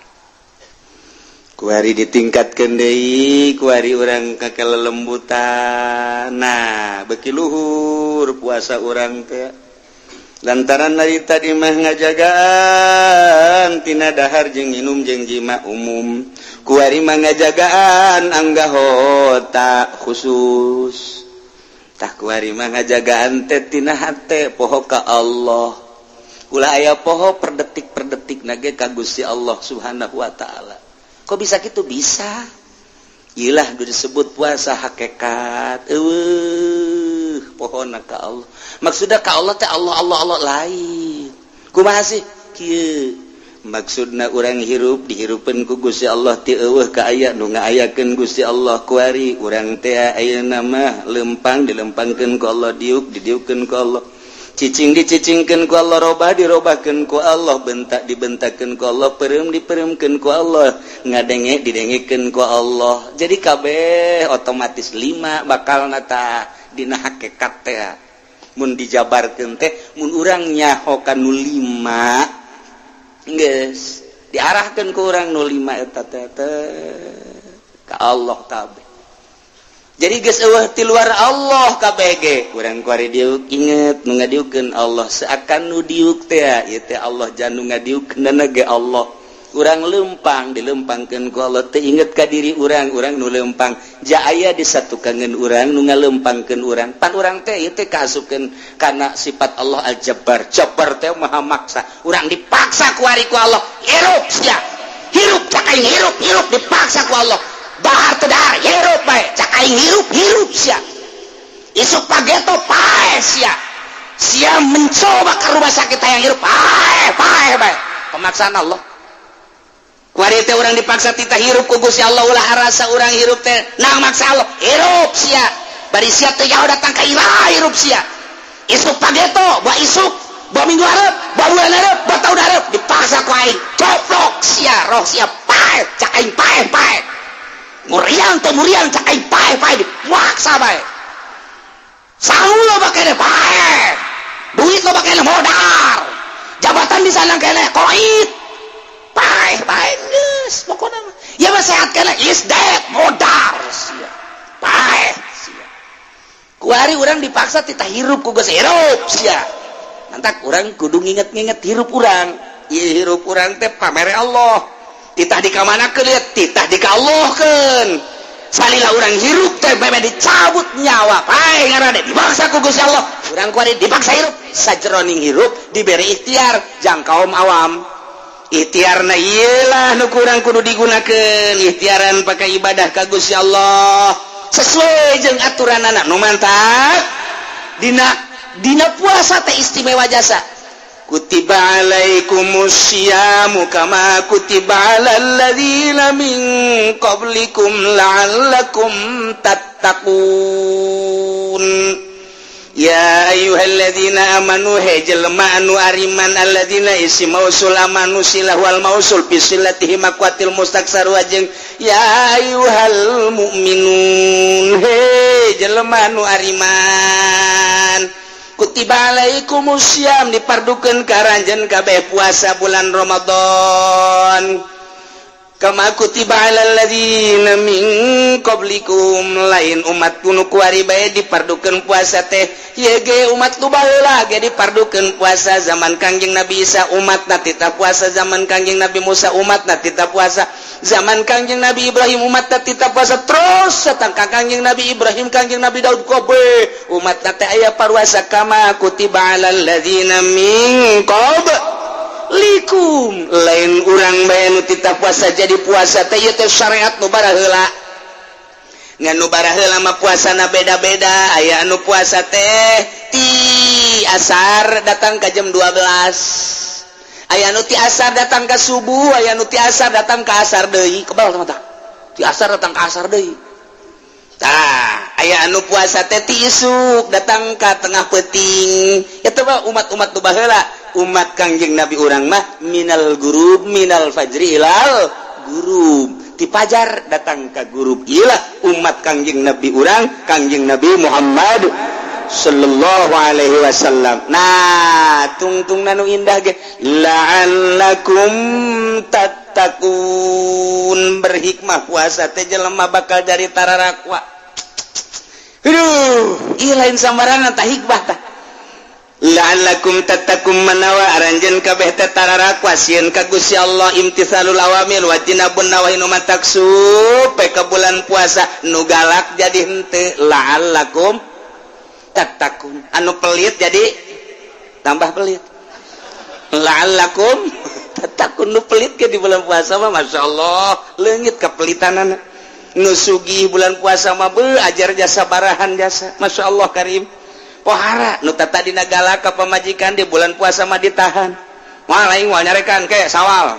kuari ditingkatkeun deui kuari urang kakelelembutan nah beki luhur puasa urang teh lantaran narita di mah ngajagaan tina dahar jeung nginum jeung jima umum kuari mah ngajagaan anggahota khusus tah kuari mah ngajagaan teh tina hate poho ka Allah ulah aya poho per detik nage ka Gusti Allah Subhanahu wa taala kok bisa gitu bisa ilah disebut puasa hakikat pohonna ka Allah maksudna ka Allah teh Allah lain kumaha sih kieu maksudna urang hirup dihirupeun ku Gusti Allah ti eueuh ka aya nu ngaayakeun Gusti Allah kuari urang teh ayeuna mah lempang dilempangkeun ku Allah didiukkeun ku Allah cicing dicicingkeun ku Allah robah dirobahkeun ku Allah bentak dibentakkeun ku Allah pereum dipereumkeun ku Allah ngadenge didengekeun ku Allah jadi kabeh otomatis 5 bakal nata dina hakikat teh mun dijabarkeun teh mun urang nyaho ka nu 5 geus diarahkeun ku urang nu 5 eta teh ka Allah kabeh. Jadi geus eueuh ti luar Allah kabeh ge urang kuari diuk inget nu ngadiukeun Allah seakan nu diuk teh ieu teh Allah janu ngadiukeunna ge Allah. Urang lempang dilempangkeun ku Allah teh inget ka diri urang nu lempang ja aya disatukangeun urang nu ngalempangkeun urang pan urang teh ieu teh kaasukeun kana sifat Allah Al-Jabbar. Jabbar teh maha maksa, urang dipaksa ku ari ku Allah hirup sia hirup cak aing hirup dipaksa ku Allah dahar teh dahar hirup bae cak aing hirup sia isuk pageto pae sia mencoba ka rumah sakit hayang hirup pae bae pemaksaan Allah. Kuari teh urang dipaksa tita hirup ku Gusti Allah ulah rasa urang hirup teh nang maksa Allah hirup sia bari sia teh jauh datang ka ilah hirup sia isuk pageto ba isuk ba minggu hareup ba bulan hareup ba taun hareup dipaksa ku aing coplok sia roh sia pae cak aing pae muriang cak aing pae dipaksa bae saung lo bakene pae duit lo bakene modal jabatan di sana kene koit pae geus pokona mah ya mah sehat kana is dead modal sia pae sia kuari urang dipaksa tita hirup ku geus hirup sia nantak urang kudu nginget-nginget hirup urang ieu hirup urang teh pamere Allah titah di ka manakeun liat titah di ka Allahkeun salila urang hirup teh meme dicabut nyawa pae ngaranna dipaksa ku Gusti Allah urang kuari dipaksa hirup sajroning hirup diberi ikhtiar jang kaum awam ikhtiarna iyalah nu kurang kudu digunakeun ikhtiaran pakai ibadah ka Gusti Allah sesuai jeung aturanana nu mantap dina puasa teh istimewa jasa kutiba alaikumus syiamu kama kutiba alal ladzina min qablikum la'allakum tattaqun. Ya ayyuhalladzina amanu jelma anu ariman alladzina isi mausul amanu silah wal mausul bisilatihi maqwatil mustaksar wajeng ya ayyuhal mu'minun jelma anu ariman kutiba alaikumus syam dipardukeun karanjeun kabeh puasa bulan Ramadan kama kutiba alal ladzina min qablikum lain umat kuno kuari bae dipardukeun puasa teh ieu ge umat lu baheula ge dipardukeun puasa zaman Kangjeng Nabi Isa umatna tita puasa zaman Kangjeng Nabi Musa umatna tita puasa zaman Kangjeng Nabi Ibrahim umatna tita puasa terus satang ka Kangjeng Nabi Ibrahim Kangjeng Nabi Daud kabeh umatna teh aya paruasa kama kutiba alal ladzina min likum lain urang bae nu tita puasa jadi puasa teh ieu teh syariat nu baraheula ngan nu baraheula mah puasana beda-beda aya anu puasa teh ti asar datang ka jam 12 aya nu ti asar datang ka subuh aya nu ti asar datang ka asar deui kebal tah ti asar datang ka asar deui tah aya anu puasa teh ti isuk datang ka tengah peuting eta mah umat-umat nu baheula umat Kangjeng Nabi urang mah minal gurub minal fajri ilal gurub ti pajar datang ka gurub ilah umat Kangjeng Nabi urang Kangjeng Nabi Muhammad sallallahu alaihi wasallam. Nah tungtungna nu indah ge la'allakum tattaqun berhikmah puasa teh jelema bakal dari tararakwa aduh ieu lain sambarangan tah hikmah tah la'allakum tattaqum manawa aranjeun kabeh teh tararakwa sieun ka Gusti Allah imtitsalul awamir wa tinabun nawahi nu mataksub pe ka bulan puasa nu galak jadi henteu la'allakum tattaqun anu pelit jadi tambah pelit la'allakum tattaqun nu pelit ke di bulan puasa mah masyaallah leungit kapelitanana nu sugih bulan puasa mah beuh ajar jasa barahan jasa masyaallah karim pohara nu tata dina galaka pamajikan di bulan puasa mah ditahan moal aing moal nyarekan ke sawal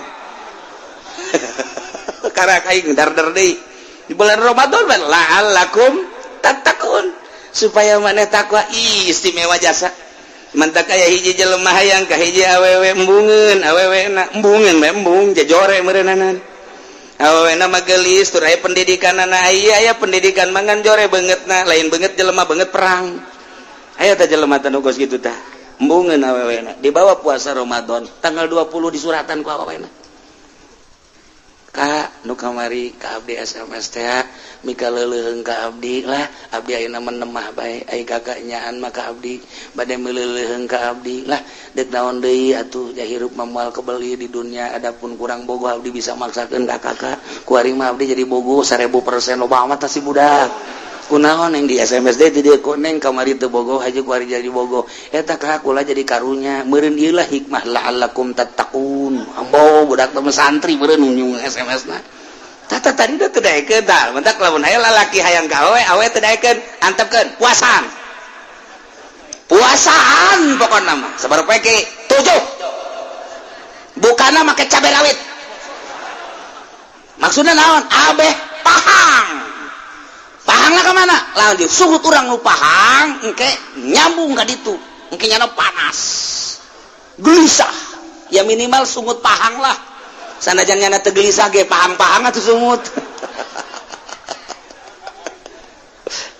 karak aing dar-dar deui di bulan Ramadan mah la'allakum tattaqun supaya maneh takwa istimewa jasa mantak aya hiji jelema hayang ka hiji awewe embungeun awewena embungeun bae embung jajore meureunanan awewena mah geulis tur aya pendidikanana aya pendidikan mangan jore beungeutna lain beungeut jelema beungeut perang aya teh jelema teh nu geus kitu tah embungeun awewena dibawa puasa Ramadan tanggal 20 di suratan ku awewena Kak nu kamari ka abdi SMS teh mika leuleuheung ka abdi lah abdi ayeuna menemah bae ai kakaknyaan maka abdi bade meuleuheung ka abdi lah deuk naon deui atuh jahirup mamoal kebeli di dunia adapun kurang bogo abdi bisa maksakeun ka kakak kuaring mah abdi jadi bogo 1000% loba amat si budak kunaon yang di SMS teh dia koneng kamari teu bogo haji kuari jadi bogo eta ka kula jadi karunya meureun ieu lah hikmah la'allakum tattaqun ambo budak teh santri meureun nyung SMS-na tata tadi teh teu daekeun tah mentak lamun aya lalaki hayang gawe awe teu daekeun antepkeun puasaan pokona mah sabar peke 7 bukana make cabe rawit maksudna naon abeh pahang pahanglah kemana? Lanjut suhut orang nu pahang engke nyambung ka ditu engke nyana panas gelisah ya minimal sungut pahang lah sanajan nyana teu gelisah ge pahang-pahang atuh sungut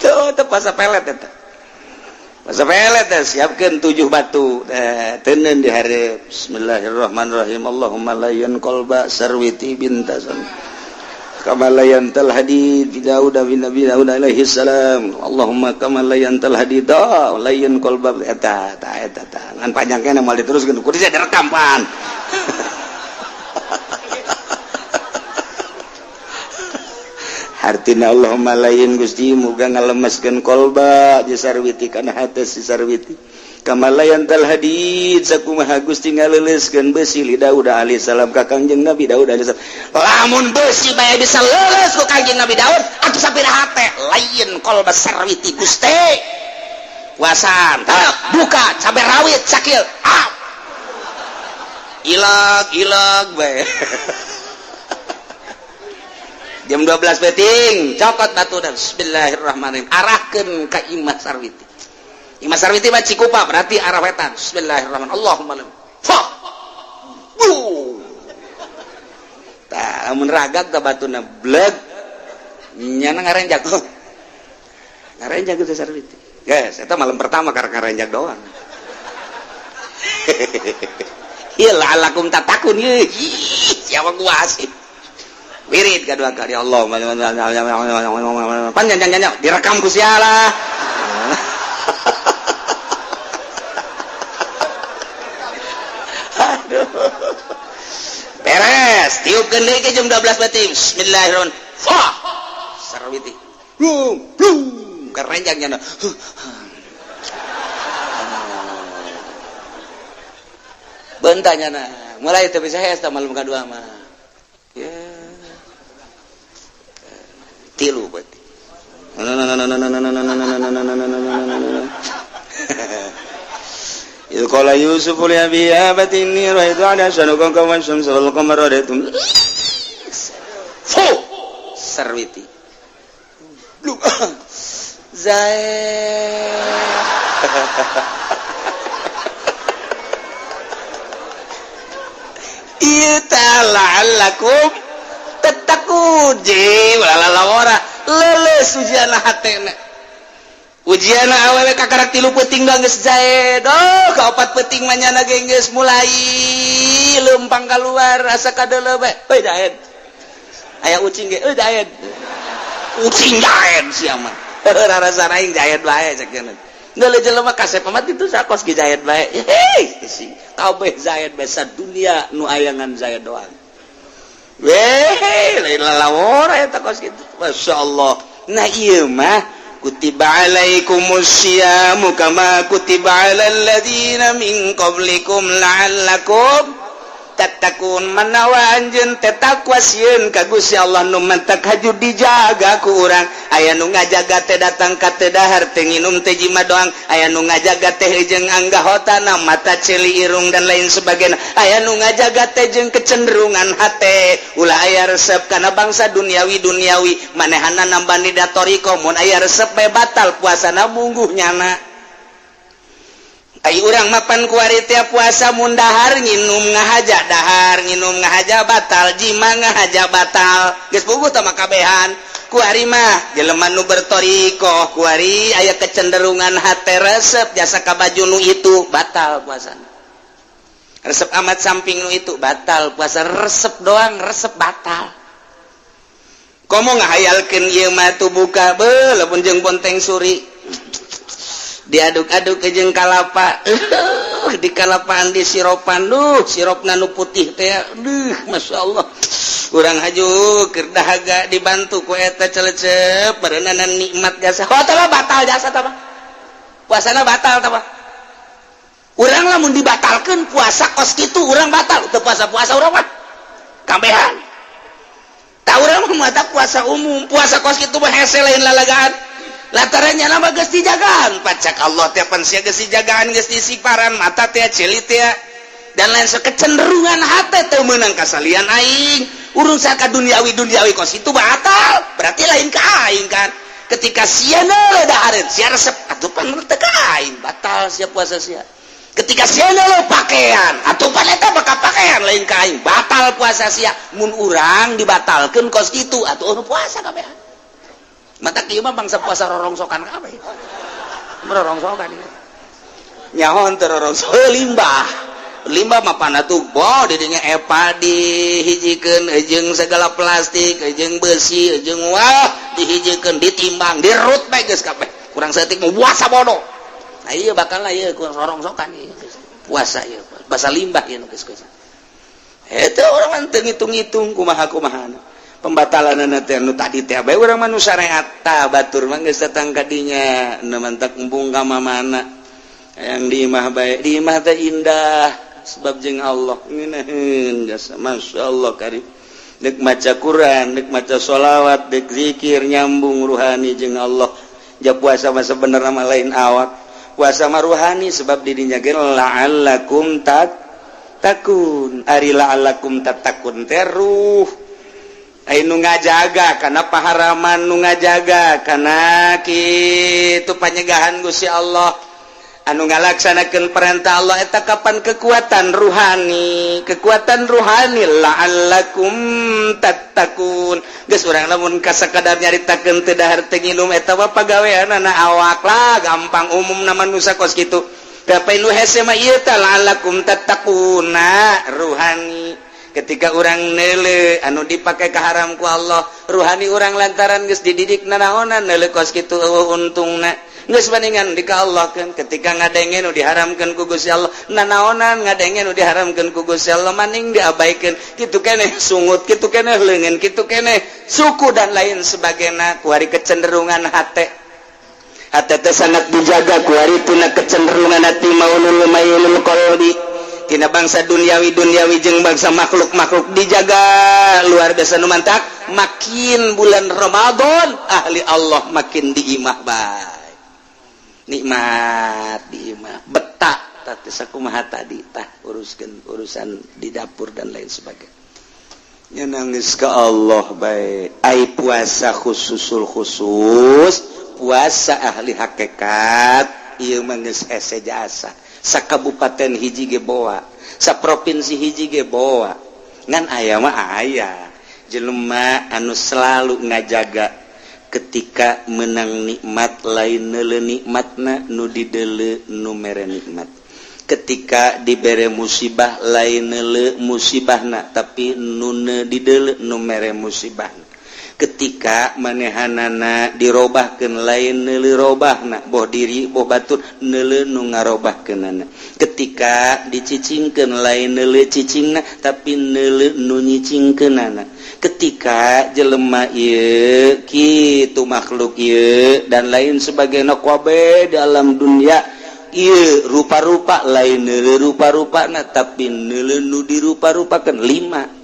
tuh pasa pelet eta pasa pelet siapkeun 7 batu teuneun di hareup bismillahirrahmanirrahim Allahumma layyan qalba sarwiti bintasan kamalayan tal hadid bi Daud bin Nabi Daud alaihi salam Allahumma kamalayan tal hadid layyan qalba eta ngan panjangkeun moal diteruskeun kudu saya direkam pan hartina Allahumma layyan Gusti muga ngalemeskeun qalba jeung sarwiti kana hate si sarwiti kamalayan tal hadid sakumaha Gusti ngaleuleskeun besi li Daud alaihi salam ka Kangjeng Nabi Daud alaihi salam lamun besi bae bisa leuleus ku Kangjeng Nabi Daud atuh sapiraha teh lain qalba sarwiti Gusti puasaan buka cabe rawit sakil ilag bae jam 12 beting cokot batu dan bismillahirrahmanirrahim arahkeun ka imah sarwiti imah sarwiti mah Cikupa berarti arah wetan bismillahirrahmanirrahim Allahumma fah tah lamun ragak teh batuna bleg nyana ngarenjak ngarenjak teh sarwiti guys eta malam pertama karena ngarenjak doang ieu la'allakum tattaqun ieu siapa gua asih wirid kedua kali Allah panjang direkam ku sialah aduh beres tiupkeun deui ke jam 12 bating bismillahirrahmanirrahim fah sarwiti blum kerenjangnya bentanya nah mulai teu bisa hesta malam kadua mah ya tilu berarti itu qala Yusuf li abi abati inni ra'aytu 'asharata kawkaban syamsa wal qamara ra'aytum sarwiti lu la'allakum tattaqun je lalawara leuleus ujianna hatena ujianna awewe kakarak 3 peuting geus jaed ka 4 peuting mah nyana geus mulai leumpang keluar asa kadeuleu bae euy jaed aya ucing ge euy jaed ucing jaed sia mah rarasa aing jaed bae cekeun ngeuleuh jelema kasep mah itu sakos ge jaed bae kabeh zaid besa dunia nu ayangan zaid doang weh lain lalawor eta kos kitu masyaallah nah ieu mah kutiba alaikumus syiamu kama kutiba alal ladzina min qablikum la'allakum tattaqun manawa anjeun teh takwa sieun ka Gusti Allah nu mentak haju dijaga ku urang aya nu ngajaga teh datang ka teu dahar teh nginum teh jima doang aya nu ngajaga teh jeung anggahotana mata celi irung dan lain sebagainya aya nu ngajaga teh jeung kecenderungan hate ulah aya resep kana bangsa duniawi manehana nambani datoriko mun aya resep bae batal puasana mungguh nyana ai urang mapan kuari tiap puasa mun dahar nginum ngahaja dahar nginum ngahaja batal jima ngahaja batal geus puguh tah makabehan kuari mah jelema nu bertorikoh kuari aya kecenderungan hate resep jasa ka baju nu itu batal puasana. Resep amat samping nu itu batal puasa, resep doang resep batal. Komo ngahayalkeun ieu mah tuh buka beuh lamun jeung bonteng suri. Diaduk-aduk ke jeung kalapa. Di kalapaan di siropan siropna nu putih teh. Masyaallah. Urang haju keur dahaga dibantu ku eta celecep beureunan nikmat jasa. Oh tah batal jasa tah. Puasana batal tah. Urang lamun dibatalkeun puasa kos kitu urang batal teu puasa-puasa urang mah. Kambehan. Tah urang mah mata puasa umum, puasa kos kitu mah hese lain lalagaan. Latarannya nama geus dijagaan, pacak Allah teh pan sia geus dijagaan geus disiparan mata teh cilit teh dan lain kecenderungan hate teu meunang kasalian aing. Urang saka duniawi kos itu batal, berarti lain ka aing kan. Ketika sia neuleuh dahareun, sia resep atuh pan teu ka aing, batal sia puasa sia. Ketika sia neuleuh pakaian, atuh pan eta bakal pakaian lain ka aing, batal puasa sia. Mun urang dibatalkeun kos kitu atuh puasa kabehan. Mata kieu mah bangsa puasa rorongsokan kabeh. Rorongsokan ieu. Nyahoan teu rorongso limbah. Limbah mah pana tuh bo di dinya epa dihijikeun jeung segala plastik, jeung besi, jeung wah dihijikeun ditimbang, dirut bae geus kabeh. Kurang saeutik mah puasa bodoh. Nah ieu bakalna ieu rorongsokan ieu. Puasa ieu. Basa limbah ieu geus geus. Eta urang teu ngitung-ngitung kumaha-kumahana. Pembatalan teh nu tadi teh bae urang mah nu syariat tah batur mah geus datang ka dinya nu mantak embung ka mamana yang di imah bae di imah teh indah sebab jeung Allah ngeunaheun jasa masyaallah karim deuk maca Quran deuk maca sholawat deuk zikir nyambung ruhani jeung Allah ja puasa mah sabenerna mah lain awak puasa mah ruhani sebab di dinya ge la'allakum takun ari la'allakum tatakun teh ruh nu ngajaga karena paharaman nu ngajaga karena kitu panyegahan Gusti Allah anu ngalaksanakeun perintah Allah eta kapan kekuatan ruhani la'allakum tattaqun geus urang lamun kasakadar nyaritakeun teu dahar teu nginum eta mah pagaweanna awak lah gampang umum na manusia kos kitu tapi nu hese mah ieu tah la'allakum tattaquna ruhani. Ketika orang neule anu dipakai ke haram ku Allah ruhani orang lantaran geus dididik nanaonan neule kos kitu untungna geus bandingan di ka Allah kan ketika ngadengen nu diharamkeun ku Gusti Allah nanaonan ngadengen nu diharamkeun ku Gusti Allah maning diabaikeun kitu keneh sungut kitu keneh leungeun kitu keneh suku dan lain sebagainya kuari kecenderungan hate teh sangat dijaga kuari tuna kecenderungan hati maulul mayulul qalbi tina bangsa duniawi jeung bangsa makhluk dijaga luar biasa nu mantak makin bulan Ramadan ahli Allah makin diimah bae nikmat diimah betah tah sakumaha tadi tah uruskeun urusan di dapur dan lain sebagainya nya nangis ka Allah bae ai puasa khusus puasa ahli hakikat ieu mah geus hese jasa sakabupaten hiji ge boa saprovinsi hiji ge boa ngan aya mah aya jelema anu selalu ngajaga ketika menang nikmat lain neuleuh nikmatna nu dideuleu nu mere nikmat ketika dibere musibah lain neuleuh musibahna tapi nu dideuleu nu mere musibahna ketika manehanana dirobahkeun lain neuleuh robahna boh diri boh batur neuleuh nu ngarobahkeunana ketika dicicingkeun lain neuleuh cicingna tapi neuleuh nu nyicingkeunana ketika jelema ieu kitu makhluk ieu dan lain sebagainya kabeh dalam dunia ieu rupa-rupa lain neuleuh rupa-rupana tapi neuleuh nu dirupa-rupakeun 5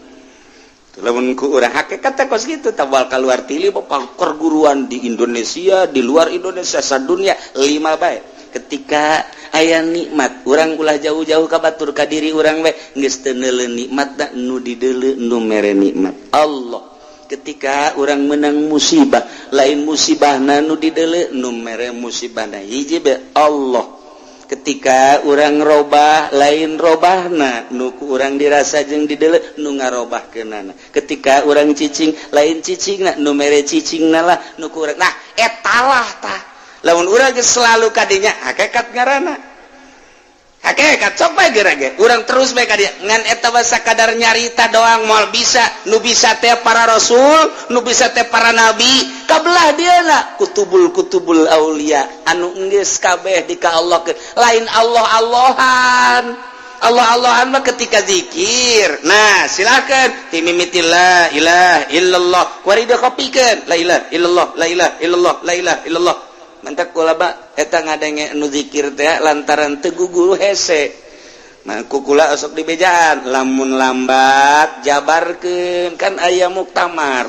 lamun ku urang hakikat kos kitu tabal kaluar tili perguruan di Indonesia di luar Indonesia sadunya 5 bae ketika aya nikmat urang ulah jauh-jauh ka batur ka diri urang we geus teu neuleuh nikmatna nu dideuleu nu mere nikmat Allah ketika urang menang musibah lain musibahna nu dideuleu nu mere musibahna hiji be Allah ketika orang robah lain robahna nuku orang dirasa jeung didelek nu ngarobahkeunana ketika orang cicing lain cicingna nu mere cicingna lah nuku urang nah etalah tah lamun urang geus selalu kadinya hakikat ngaranna hakikat sok bae geura urang terus bae ka dieu ngan eta sakadar nyarita doang moal bisa nu bisa teh para rasul nu bisa teh para nabi kabelah dieuna kutubul aulia anu geus kabeh di ka Allah lain Allah-Allahan mah ketika zikir nah silakan timimiti la ilaha illallah kuari da kopikeun la ilaha illallah la ilaha illallah la ilaha illallah mantak kulaba eta ngadenge anu zikir teh lantaran teu guguru hese mah kukula sok dibejaan lamun lambat jabarkeun kan aya muktamar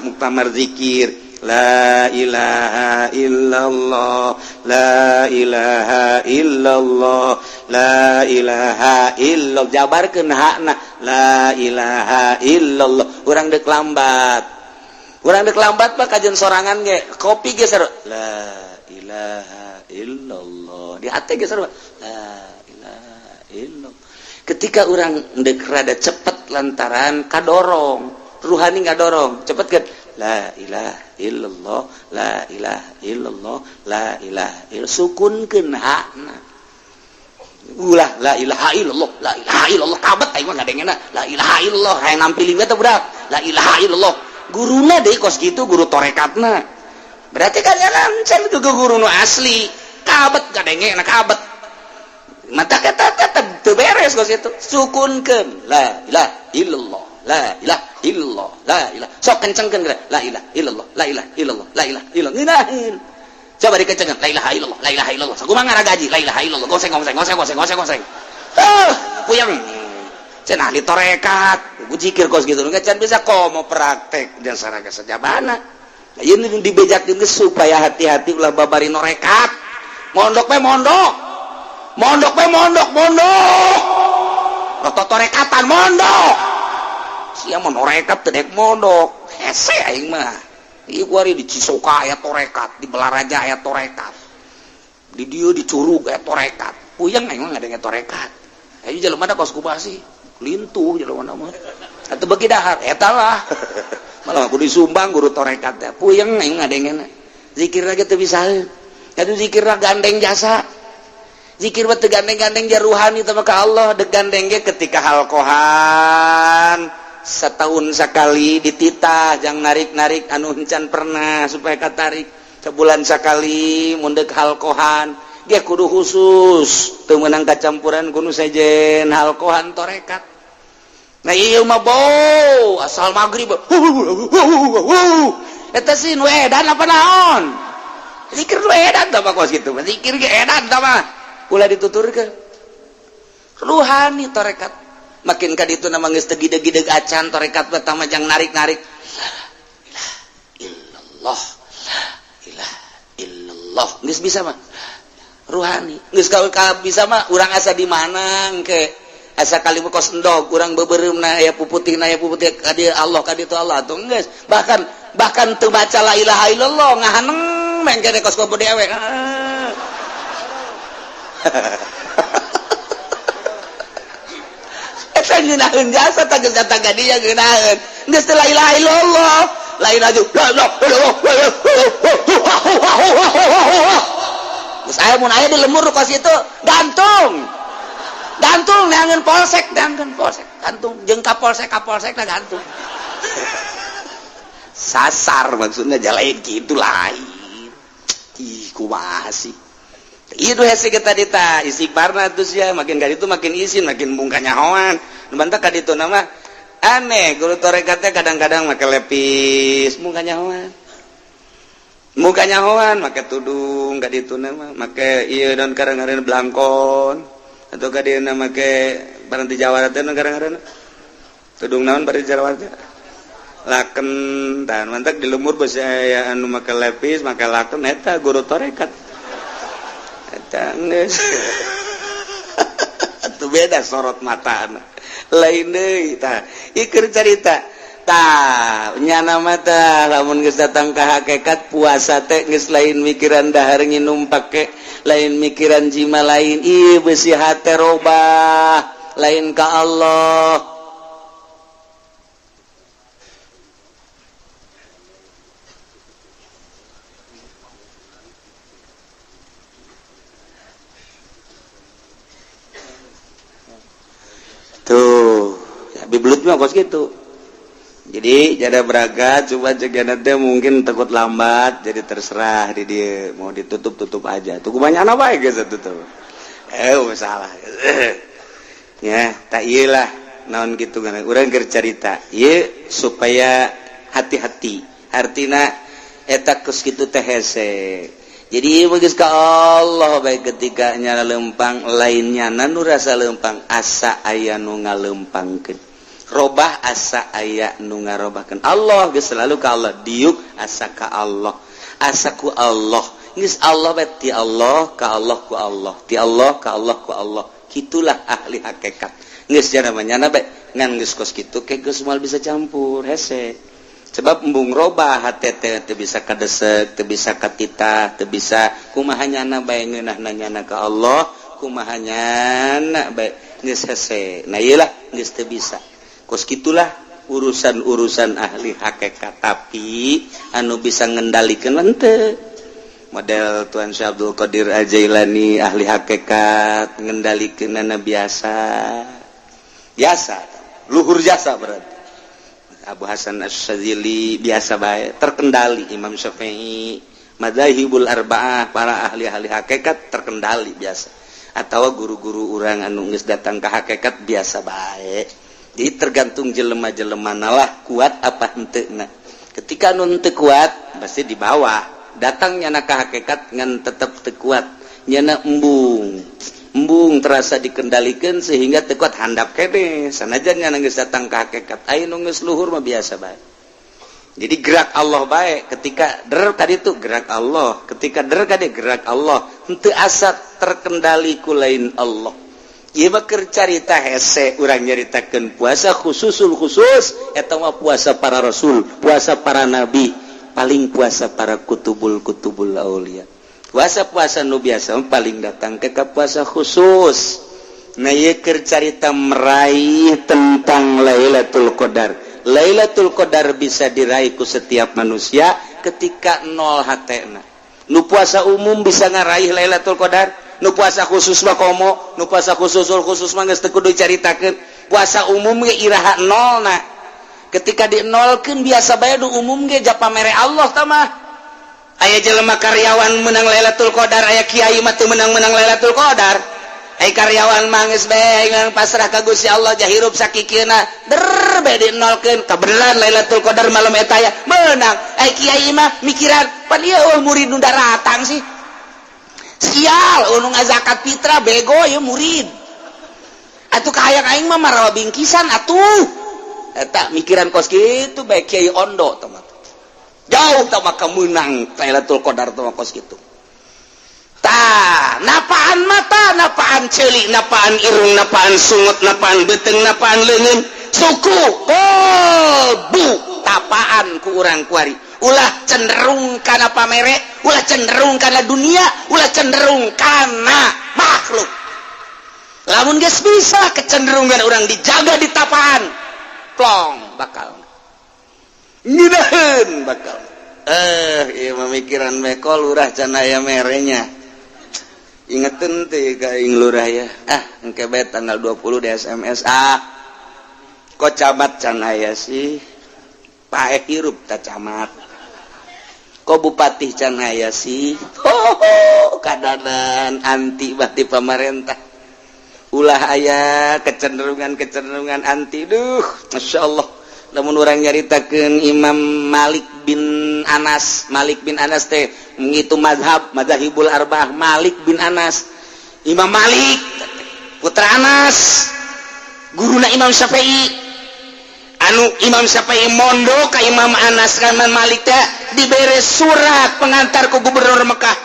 zikir la ilaha illallah la ilaha illallah la ilaha illallah jabarkeun hakna la ilaha illallah urang deuk lambat mah kajen sorangan ge kopi ge sarua la ilaha illallah di hati ge sarua la ilaha illallah ketika urang deuk rada cepet lantaran kadorong ruhani ngadorong cepetkeun la ilaha illallah la ilaha illallah la ilaha illallah sukunkeun hakna ulah la ilaha illallah la ilaha illallah kabet aing mah ngadengena la ilaha illallah hayang nampilin teh budak la ilaha illallah guruna deui kos kitu guru torekatna berarti kan can guru nu asli kabet ngadengena kabet mata kata teu beres kos kitu sukunkeun la ilaha illallah la ilaha illallah la ilaha sok kencengkeun la ilaha illallah la ilaha illallah la ilaha illallah ngeunaheun coba dikencengkeun la ilaha illallah la ilaha illallah sakumaha ngaragaji la ilaha illallah goseng puyeng cenah ahli torekat zikir kos gitu enggak can bisa komo praktek dan saraga sajabana ieu nu dibejakeun geus supaya hati-hati ulah babari norekat mondok roto torekatan mondok sia mun norekat teh dek mondok hese aing mah ieu kuari di Cisoka aya torekat di Belaraja aya torekat di dieu di Curug aya torekat puyeng aing mah ngadenge torekat ayo jelema da kos kubasi lintuh jelema mah atuh beuki dahar eta lah malah kudu disumbang guru torekat teh puyeng aing ngadengena zikir lagi teu bisaeun atuh zikir gandeng jasa zikir mah teu gandeng-gandeng ja ruhani teh ka Allah deg gandeng ge ketika halkohan setahun sekali dititah jang narik-narik anu encan pernah supaya katarik sebulan sekali mundek halkohan dia kudu khusus teu meunang kacampuran kudu sejen halkohan torekat nah ieu mah bau asal magrib eta sih nu edan apa naon zikir nu edan tah mah kos kitu zikir ge edan tah mah ulah dituturkeun ruhani torekat makin ka ditu nama geus teu gideg-gideg acan torekat pertama jang narik-narik la ilaha illallah geus bisa mah ruhani geus ka bisa mah urang asa di mana engke asa kali kos endog urang beubereumna aya puputihna aya puputih ka dieu Allah ka ditu Allah atuh geus bahkan teu baca la ilaha illallah ngahaneng meng kene kos bobo dewe eta ngeunaheun jasa tangga dia ngeunaheun geus teu la ilaha illallah lain aju geus aya mun aya di lemur kos itu gantung neangeun polsek gantung jeung kapolsek na gantung sasar maksudna jalain kitu lain ih kumaha sih itu hese kita dita istighfarna tuh sia makin kali itu makin izin makin bungkanya nyahoan bantah kaditu nama aneh guru torekatnya kadang-kadang make lepis bungkanya nyahoan make tudung kaditu nama make ieu dan kadang-kadang belangkon atau kadina make barang di Jawa teh kadang-kadang tudung naon bari Jawa teh laken dan mantak di lumur beusi aya anu make lepis make laken eta guru torekat tangis atuh beda sorot mata lain deui tah ieu keur carita nyana mata lamun geus datang ka hakikat puasa teh geus lain mikiran dahar nginum pake lain mikiran jima lain ieu beusi hate robah lain ka Allah. Tuh ya biblut mah kos gitu. Jadi jada beraga coba jaga nanti mungkin takut lambat jadi terserah di dia mau ditutup aja tuh banyak apa ya guys tutup masalah ya tak iyalah naon gitu kan urang keur carita ieu supaya hati-hati artina eta geus kitu teh hese jadi ieu geus ka Allah baik ketika nyala lempang lainnya nu rasa lempang asa aya nu ngalempangkeun robah asa aya nu ngarobahkeun Allah geus selalu ka Allah diuk asa ka Allah asa ku Allah geus Allah bae ti Allah ka Allah ku Allah ti Allah ka Allah ku Allah kitulah ahli hakikat geus jana manyana bae ngan geus kos kitu ke geus moal bisa campur hese sebab embung robah hate teh teu bisa kadesek teu bisa katitah teu bisa kumaha nyana bae ngeunahna nyana ka Allah kumaha nyana bae geus hese nah ieu lah geus teu bisa kos gitulah urusan-urusan ahli hakikat tapi anu bisa ngendalikeun henteu model Tuan Syekh Abdul Qadir Al-Jailani ahli hakikat ngendalikeunna biasa luhur jasa berarti Abu Hasan Asy-Syadzili biasa bae terkendali Imam Syafi'i madzhabul arba'ah para ahli-ahli hakikat terkendali biasa atawa guru-guru urang anu geus datang ka hakikat biasa bae. Jadi tergantung jelema-jelema nalah kuat apa henteu na. Ketika anu henteu kuat pasti di bawah. Datang nyana ka hakikat ngan tetep teu kuat. Nyana embung terasa dikendalikeun sehingga teu kuat handap kene. Sanajan nyana geus datang ka hakikat aya nu geus luhur mah biasa bae. Jadi gerak Allah bae ketika der tadi itu gerak Allah, ketika der kade gerak Allah, henteu asa terkendali ku lain Allah. Ieu mah keur carita hese urang nyaritakeun puasa khususul khusus eta mah puasa para rasul, puasa para nabi, paling puasa para kutubul aulia. Puasa-puasa nu biasa paling datang ke puasa khusus. Nah ieu keur carita meraih tentang Lailatul Qadar. Lailatul Qadar bisa diraih ku setiap manusia ketika nol hatena. Nu puasa umum bisa ngaraih Lailatul Qadar. Nu puasa khusus mah komo, nu puasa khusus mah geus teu kudu caritakeun. Puasa umum ge iraha nolna. Ketika dinolkeun biasa bae nu umum ge japamere Allah tah mah. Aya jelema karyawan menang Lailatul Qadar, aya kiai mah teu menang-menang Lailatul Qadar. Aya karyawan mah geus bae yang pasrah ka Gusti Allah jahirup sakikieuna, der bae dinolkeun kabeneran Lailatul Qadar malam eta ya menang. Aya kiai mah mikiran, pan ieu murid nu daratang sih. Sial, anu ngazakat fitrah bego ya murid. Atuh kahayang aing mah marawa bingkisan atuh. Eta mikiran kos kitu bae Kiai Ondo teman. Jauh tah mah kemenang Lailatul Qadar tah kos kitu. Tah, napaan mata, napaan ceuli, napaan irung, napaan sungut, napaan beteng, napaan leungeun, suku, bu, tapaan ku urang kuari. Ulah cenderung kana pamere, ulah cenderung kana dunia, ulah cenderung kana makhluk. Lamun geus bisa kecenderungan orang dijaga di tapaan, plong bakal. Ngidaheun bakal. Ieu mamikiran mekol lurah can aya merenya. Ingeteun teh ka ing lurah ya. Engke bae tanggal 20 di SMS. Kok camat can aya sih? Pae hirup ta camat. Kok bupati can aya sih? Kadanan anti bati pamarentah. Ulah aya kecenderungan anti. Duh, Masya Allah. Lamun urang nyaritakeun Imam Malik bin Anas teh ngitu madzhabul arba'ah Malik bin Anas. Imam Malik putra Anas, guruna Imam Syafi'i. Anu Imam Syafi'i mondo ka Imam Anas ka Imam Malik teh dibere surat pengantar ku gubernur Mekah.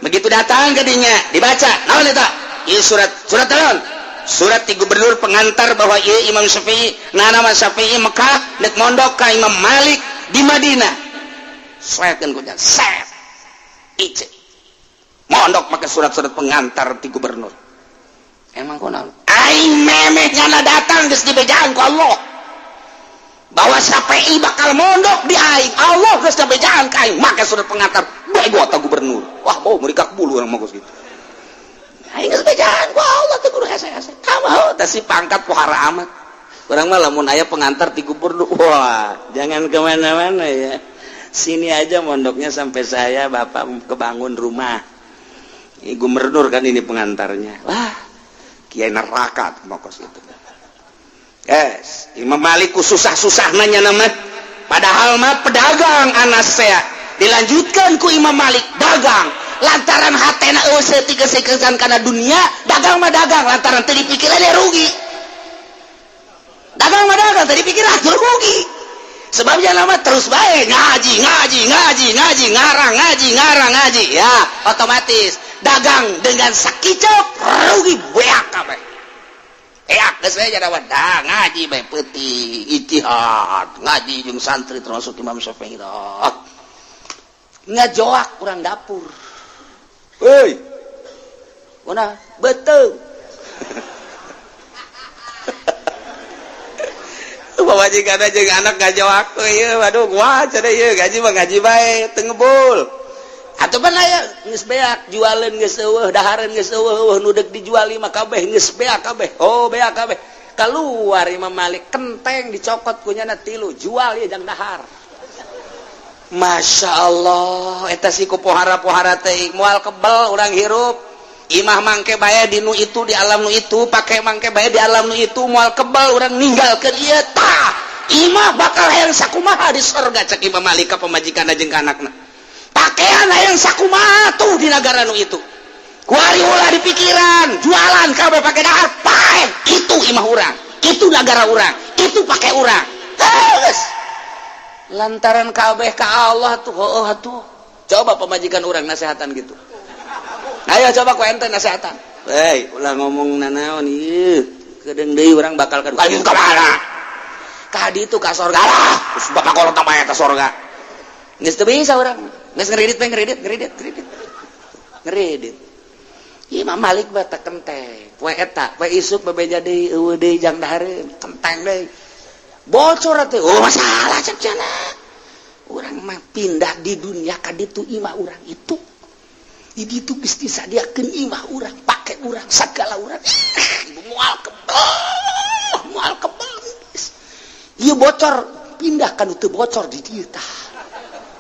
Begitu datang ke dinya dibaca, naon eta? Ieu surat naon? surat ti gubernur pengantar bahwa ieu Imam Syafi'i nama Syafi'i Mekah dek mondok ka Imam Malik di Madinah seretkeun ku jan set ice mondok make surat-surat pengantar ti gubernur emang kunaon aing memeh nyana datang geus dibejaan ku Allah bahwa Syafi'i bakal mondok di aing Allah geus dibejaan ka aing make surat pengantar bego ta gubernur wah mau mereka bulu urang mah gitu aing geus bejaan ku Allah teh kudu hese-hese kamah teh si pangkat pohara amat urang mah lamun aya pengantar ti gubernur wah jangan kemana-mana ya sini aja mondoknya sampai saya bapak kebangun rumah gubernur kan ini pengantarnya wah kiai neraka mau kos itu guys Imam Malik ku susah-susah nanya nama padahal mah pedagang anas saya dilanjutkan ku Imam Malik dagang lantaran hatena euseut tigeus-tigeuskan kana dunia dagang mah dagang lantaran teu dipikirannya rugi dagang mah dagang teu dipikiran rugi sebabnya nama terus bae ngaji ngarang ngaji ya otomatis dagang dengan sakicok rugi beak kabeh eak geus we jadawan ngaji bae peuting ijtihad ngaji jeung santri termasuk Imam Syafi'i ngajoak urang dapur heuy kunaon beteung pamajikan jeung anak ngajoak ieu waduh kuat cenah ieu gaji mah gaji bae teu ngebul atuh pan aya geus beak jualeun geus eueuh dahareun geus eueuh nu deuk dijuali mah kabeh geus beak kabeh oh beak kabeh keluar Imam Malik kenteng dicokot ku nyana 3 jual ieu jang dahar Masya Allah eta si ku pohara-pohara teh moal kebel urang hirup imah mangke bae di nu itu di alam nu itu pake mangke bae di alam nu itu moal kebel urang ninggalkeun ieu tah imah bakal hayang sakumaha di surga cek Imam Malik ka pamajikanna jeung ka anakna pakaian hayang sakumaha tuh di negara nu itu kuari ulah di pikiran jualan kabeh pake dahar paeh itu imah urang itu negara urang itu pake urang geus lantaran kabeh ka Allah tuh heueuh atuh coba pamajikan urang nasehatan gitu ayo coba ku ente nasehatan hei ulah ngomong nanaon ieu kedeung deui urang bakal ka dieu ka mana ka ditu ka surga lah terus bapak kolot mah eta surga geus teu bisa urang geus ngredit Imam Malik mah teh kenteng poe eta poe isuk bebeja deui eueuh deui jang dahareun kenteng deui bocor teh oh masalah cek cenah urang mah pindah di dunia ka ditu imah urang itu di ditu geus disadiakeun imah urang pake urang sagala urang moal kebel ieu bocor pindah ka nu teu bocor di dieu tah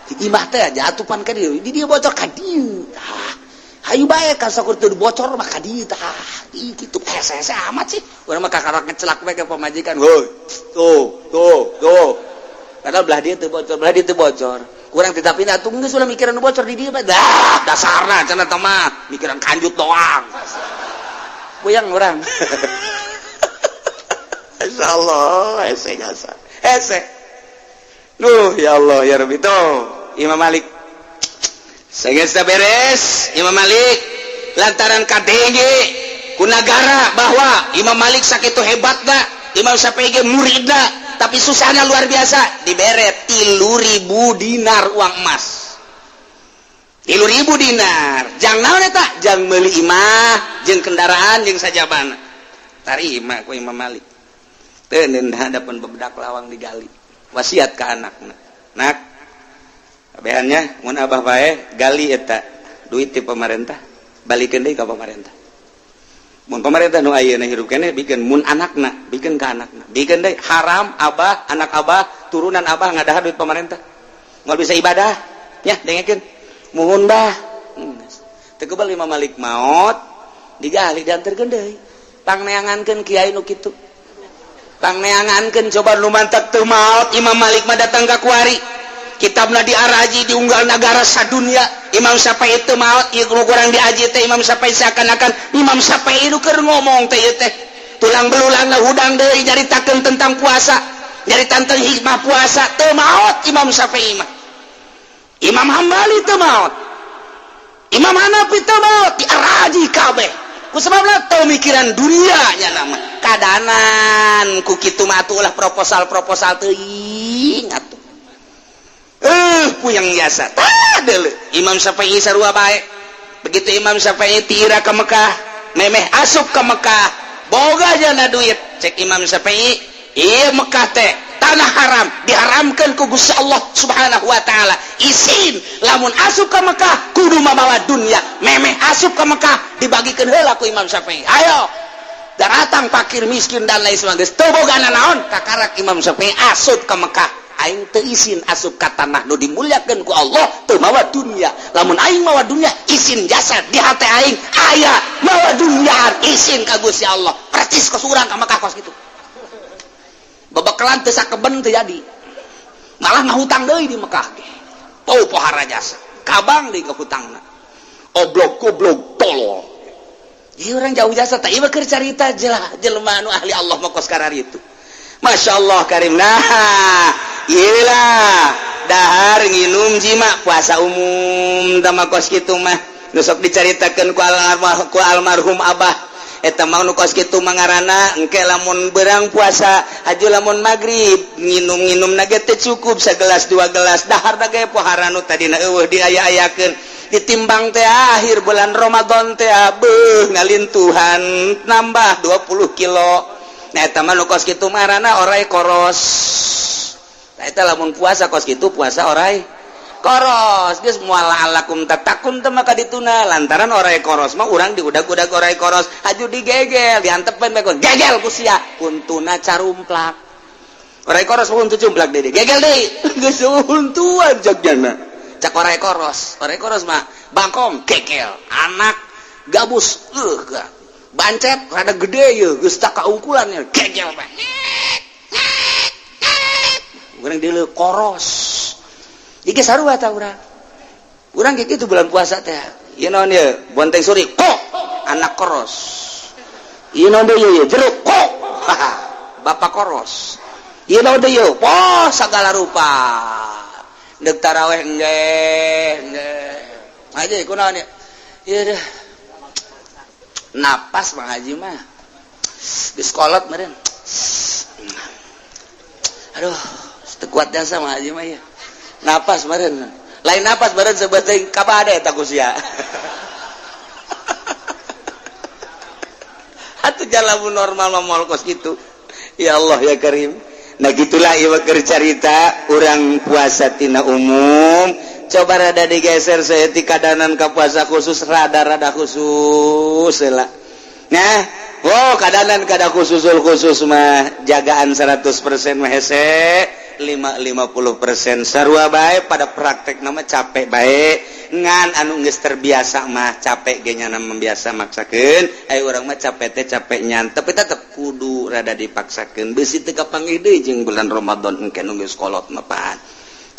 di imah teh jatupan ka dieu di dieu bocor ka dieu tah hayu bae ka sakur teu bocor mah ka dieu tah kitu hese-hese amat sih urang mah kakarak ngecelak we ka pamajikan heuy tuh padahal belah dia teu bocor kurang ditapina atuh geus ulah mikiran nu bocor di dieu dah dasarna cenah teh mah mikiran kanjut doang puyang urang insyaallah hese jasa hese duh ya Allah ya Rabbi tuh Imam Malik sageus beres Imam Malik lantaran KDG ku negara bahwa Imam Malik sakitu hebatna Imam Syafi'i ge muridna tapi susahnya luar biasa dibere 3.000 dinar uang emas 3.000 dinar jang naon eta jang meuli imah jeung kendaraan jeung sajabana tarima ku Imam Malik teu neun hadapan bebedak lawang digali wasiat ka anakna nak abehannya mun abah bae gali eta duit ti pemerintah balikeun deui ka pemerintah mun pemerintah nu ayeuna hirup keneh bikin mun anakna bikin ka anakna bikin deui haram abah anak abah turunan abah ngadahar duit pemerintah moal bisa ibadah nya dengekeun muhun bah teu keubal Imam Malik maot digali dianterkeun deui pangneangankeun kiai nu kitu pangneangankeun coba nu mantap teu maot Imam Malik mah datang ka kuari kitabna diaraji diunggal negara sadunia Imam Syafi'i teu maot ieu kurang diaji teh Imam Syafi'i seakan-akan Imam Syafi'i nu keur ngomong teh ieu teh tulang belulangna hudang deui nyaritakeun tentang puasa nyaritakeun tentang hikmah puasa teu maot Imam Syafi'i mah Imam Hambali teu maot Imam Hanafi teu maot diaraji kabeh ku sebabna teu mikiran dunianya nama kadanan ku kitu mah ulah proposal teuing atuh puyang biasa tadel Imam Syafi'i sarua bae begitu Imam Syafi'i tira ke Mekah memeh asup ke Mekah boga jana duit cek Imam Syafi'i ieu Mekah teh tanah haram diharamkan ku Gusti Allah Subhanahu wa taala isin lamun asup ka Mekah kudu mabawa dunya memeh asup ka Mekah dibagikeun heula ku Imam Syafi'i ayo daratang fakir miskin dan lain sebagainya teu bogana naon kakarak Imam Syafi'i asup ka Mekah aing teu isin asup ka tanah nu dimuliakeun ku Allah teu mawa dunya lamun aing mawa dunya isin jasad di hate aing aya mawa dunya isin ka Gusti Allah percis ka surang ka Mekah kos kitu babakalan teu sakeben teu jadi malah ngahutang deui di Mekah teu pohara jasa kabang deui ka hutangna oblok goblok tolol ieu urang jauh jasa teh ieu keur carita jelema anu ahli Allah mah kos karari itu masyaallah karim nah ieu lah dahar nginum jima puasa umum tama kos kitu mah nu sok dicaritakeun ku almarhum abah eta mah nu kos kitu mangarana engke lamun beurang puasa aju lamun magrib nginum na ge teu cukup sagelas dua gelas dahar da ge pohara nu tadina eueuh diaya-ayakeun ditimbang teh akhir bulan Ramadan teh beuh ngalintuhan nambah 20 kilo nah eta mah nu kos kitu marana orai koros nah eta lamun puasa kos kitu puasa orai koros geus moal alakum tatakun teh maka dituna lantaran orai koros mah urang diudag-udag orai koros aju digegel diantepen bae gegel ku sia untuna carumplak orai koros mah untu cumplak deui gegel deui geus untuan jogjana cak orai koros mah bangkong gegel anak gabus bancet rada gede ye geus tak kaungkulannya gegel bae urang dieu koros iki sarua ta urang kayak gitu bulan puasa teh ieu naon ye bonteng suri kok anak koros ieu naon deui ye jeruk kok bapak koros ieu naon deui ye poh sagala rupa deuk tarawih nggeh aja kunaon ye ieu deh napas Bang Haji mah geus kolot meureun aduh teu kuat jasa Bang Haji mah ya napas meren lain napas meren sebetulnya kabade eta kusia atuh jalan normal mah kos gitu ya Allah ya Karim nah gitulah ieu keur carita urang puasa tina umum coba rada digeser saya ti kadanan ka puasa khusus rada khusus heula nah kadanan kada khusus mah jagaan 100% mah hese 50% sarua bae pada praktek nama capek bae ngan anu geus terbiasa mah capek ge nya membiasa maksakeun aya urang mah capek teh capek nyan tapi tetep kudu rada dipaksakeun beusi teu kapanggih deui jeung bulan Ramadan engke nu geus kolot mah pan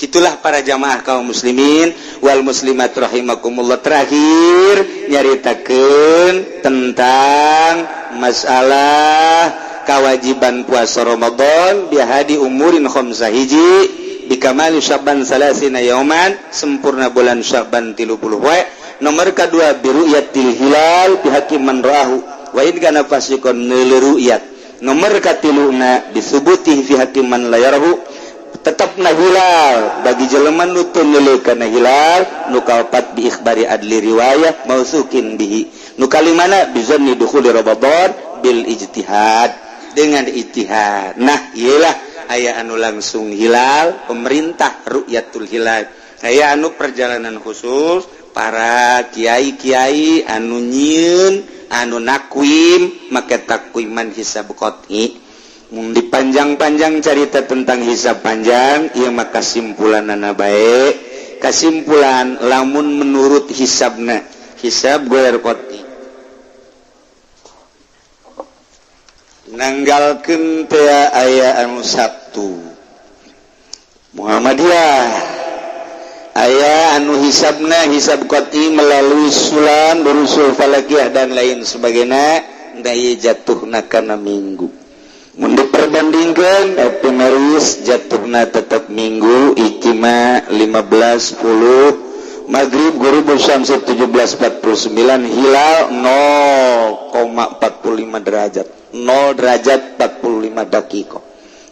gitulah para jamaah kaum muslimin wal muslimat rahimakumullah terakhir nyaritakeun tentang masalah kewajiban puasa Ramadan bihadi umurin khamsah hiji bikamali Sya'ban salasina yauman sempurna bulan Sya'ban 30 wae nomor kedua biru'yatil hilal bihakim man ra'ahu wa in kana fasiqan nilru'yat nomor katiluna disubuti fi hakim man la yarahu tetapna hilal bagi jelema nu teu neuleukeun hilal nu kaopat bi ikhbari adli riwayah mausukin bihi nu kalimana bizanni dukhuli Ramadan bil ijtihad dengan ijtihad. Nah, iyalah aya anu langsung hilal, pemerintah ru'yatul hilal. Aya anu perjalanan khusus para kiai-kiai anu nyieun, anu nakwim make takwiman hisab qot'i. Mun dipanjang-panjang cerita tentang hisab panjang, ieu mah kasimpulanana bae. Kasimpulan lamun menurut hisabna, hisab ghair qot'i. Nanggalkeun teh aya anu Sabtu Muhammadiyah aya anu hisabna hisab qot'i melalui sulam berusul falakiyah dan lain sebagainya daya jatuhna kana minggu mun diperbandingkeun Pemaris jatuhna tetap minggu ijtima 15 10 maghrib ghurub syams 17.49 hilal 0,0 derajat 0 derajat 45 dakiko.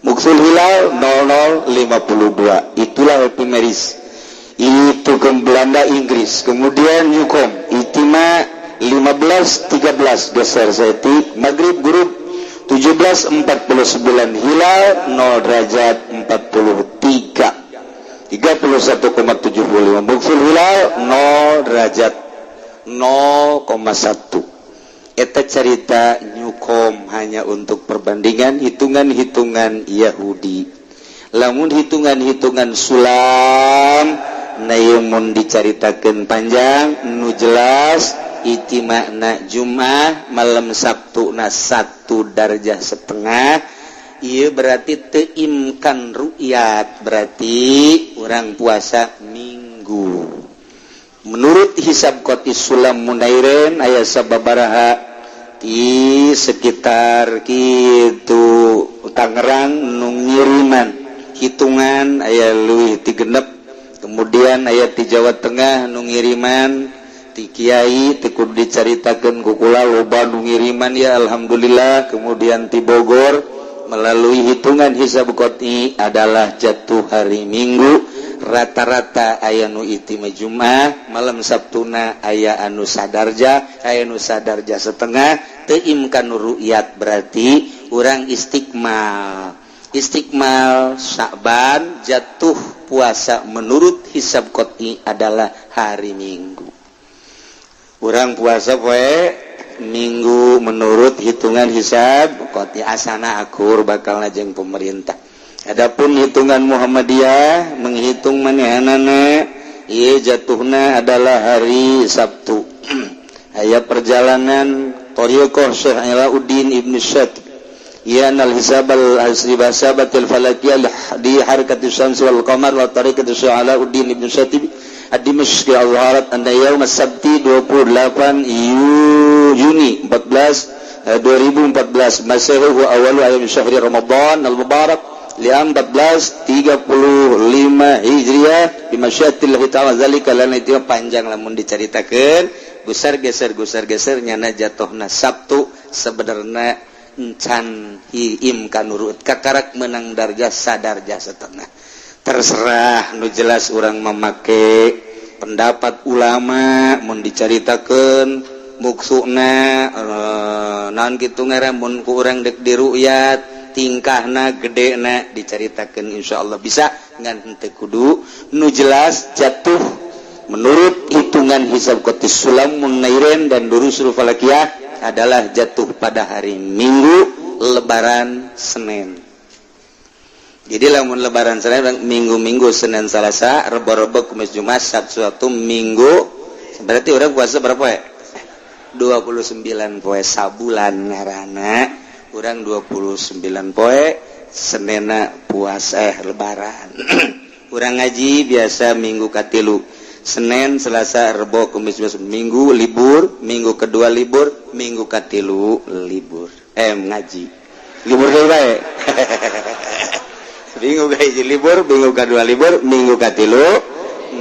Muksul hilal 0052. Itulah epimeris. Itu ke Belanda Inggris. Kemudian Newcom itima 15:13 geser setik. Maghrib grup 17:49 hilal 0 derajat 43 31,75. Muksul hilal 0 derajat 0,1. Eta cerita Newcom hanya untuk perbandingan hitungan-hitungan Yahudi. Lamun hitungan-hitungan sulam namun dicaritakeun panjang nu jelas iti makna Jumat malam Sabtu na 1 darjah setengah. Ieu berarti teu imkan ru'yat, berarti urang puasa Minggu. Menurut hisab Qotis Sulam Munairen aya sababaraha di sekitar kitu Tangerang nu ngiriman hitungan aya leuwih ti genep. Kemudian aya di Jawa Tengah nu ngiriman ti kiai ti kudu dicaritakeun ku kula loba nu ngiriman ya alhamdulillah. Kemudian ti Bogor melalui hitungan hisab Qoti adalah jatuh hari Minggu. Rata-rata aya nu itima Jumat malam Sabtuna aya anu sadarja aya nu sadarja setengah teu imkan ru'yat, berarti urang istiqmal Sya'ban jatuh puasa menurut hisab Qoti adalah hari Minggu. Urang puasa poe Minggu menurut hitungan hisab Qoti asana akur bakal najeng pemerintah. Adapun hitungan Muhammadiyah menghitung manehanana ieu jatuhna adalah hari Sabtu. Aya perjalanan Thariqah Syekh Alauddin Ibnu Syatib ya anal hisab al-hasabatil falakiyah di harakati syams wal qamar wa tariqati Syekh Alauddin Ibnu Syatib ad-Dimashqi al-Harat anda yaum as-sabti 28 Juni 2014 masahu awal ayam syahri Ramadan al-mubarak liam 1435 Hijriah di masyiatillah ta'ala zalika lana itu panjang lamun dicaritakeun gusar geser nyana jatuhna Sabtu sebenarnya encan hiim kanurut kakarak menang darjah sadarjah setengah. Terserah nu jelas urang memakai pendapat ulama mun dicaritakeun muksuna naon kitu ngaran mun ku urang dek diru'yat tingkahna gedena diceritakan insyaallah bisa ngan henteu kudu nu jelas jatuh menurut hitungan hisab Qotis Sulam Munairen dan Durusul Falakiyah adalah jatuh pada hari Minggu lebaran Senin. Jadi lamun lebaran Senin Minggu Senin Selasa Rebo Kamis Jumat Sabtu Minggu berarti orang puasa berapa ya? 29 poe sabulan ngaranna. Kurang 29 poe Senena puasa lebaran. Kurang ngaji biasa minggu katilu Senin Selasa Rebo Kamis Minggu libur, minggu kedua libur, minggu katilu libur ngaji libur bae minggu gaji libur, minggu kedua libur, minggu katilu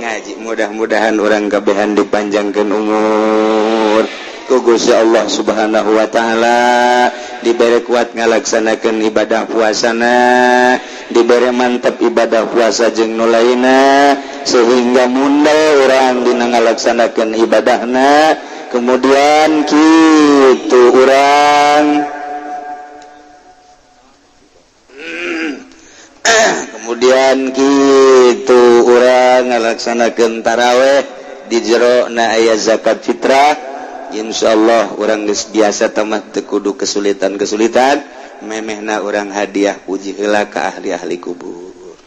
ngaji. Mudah-mudahan orang kabehan dipanjangkan umur ku Gusti Allah Subhanahu wa taala, diberi kuat ngalaksanakeun ibadah puasana, diberi mantap ibadah puasa jeung nu lainna sehingga mundal urang dina ngalaksanakeun ibadahna. Kemudian kitu urang ngalaksanakeun tarawih di jero na aya zakat fitrah. Insyaallah urang geus biasa tamah teu kudu kesulitan memehna urang hadiah puji heula ka ahli-ahli kubur.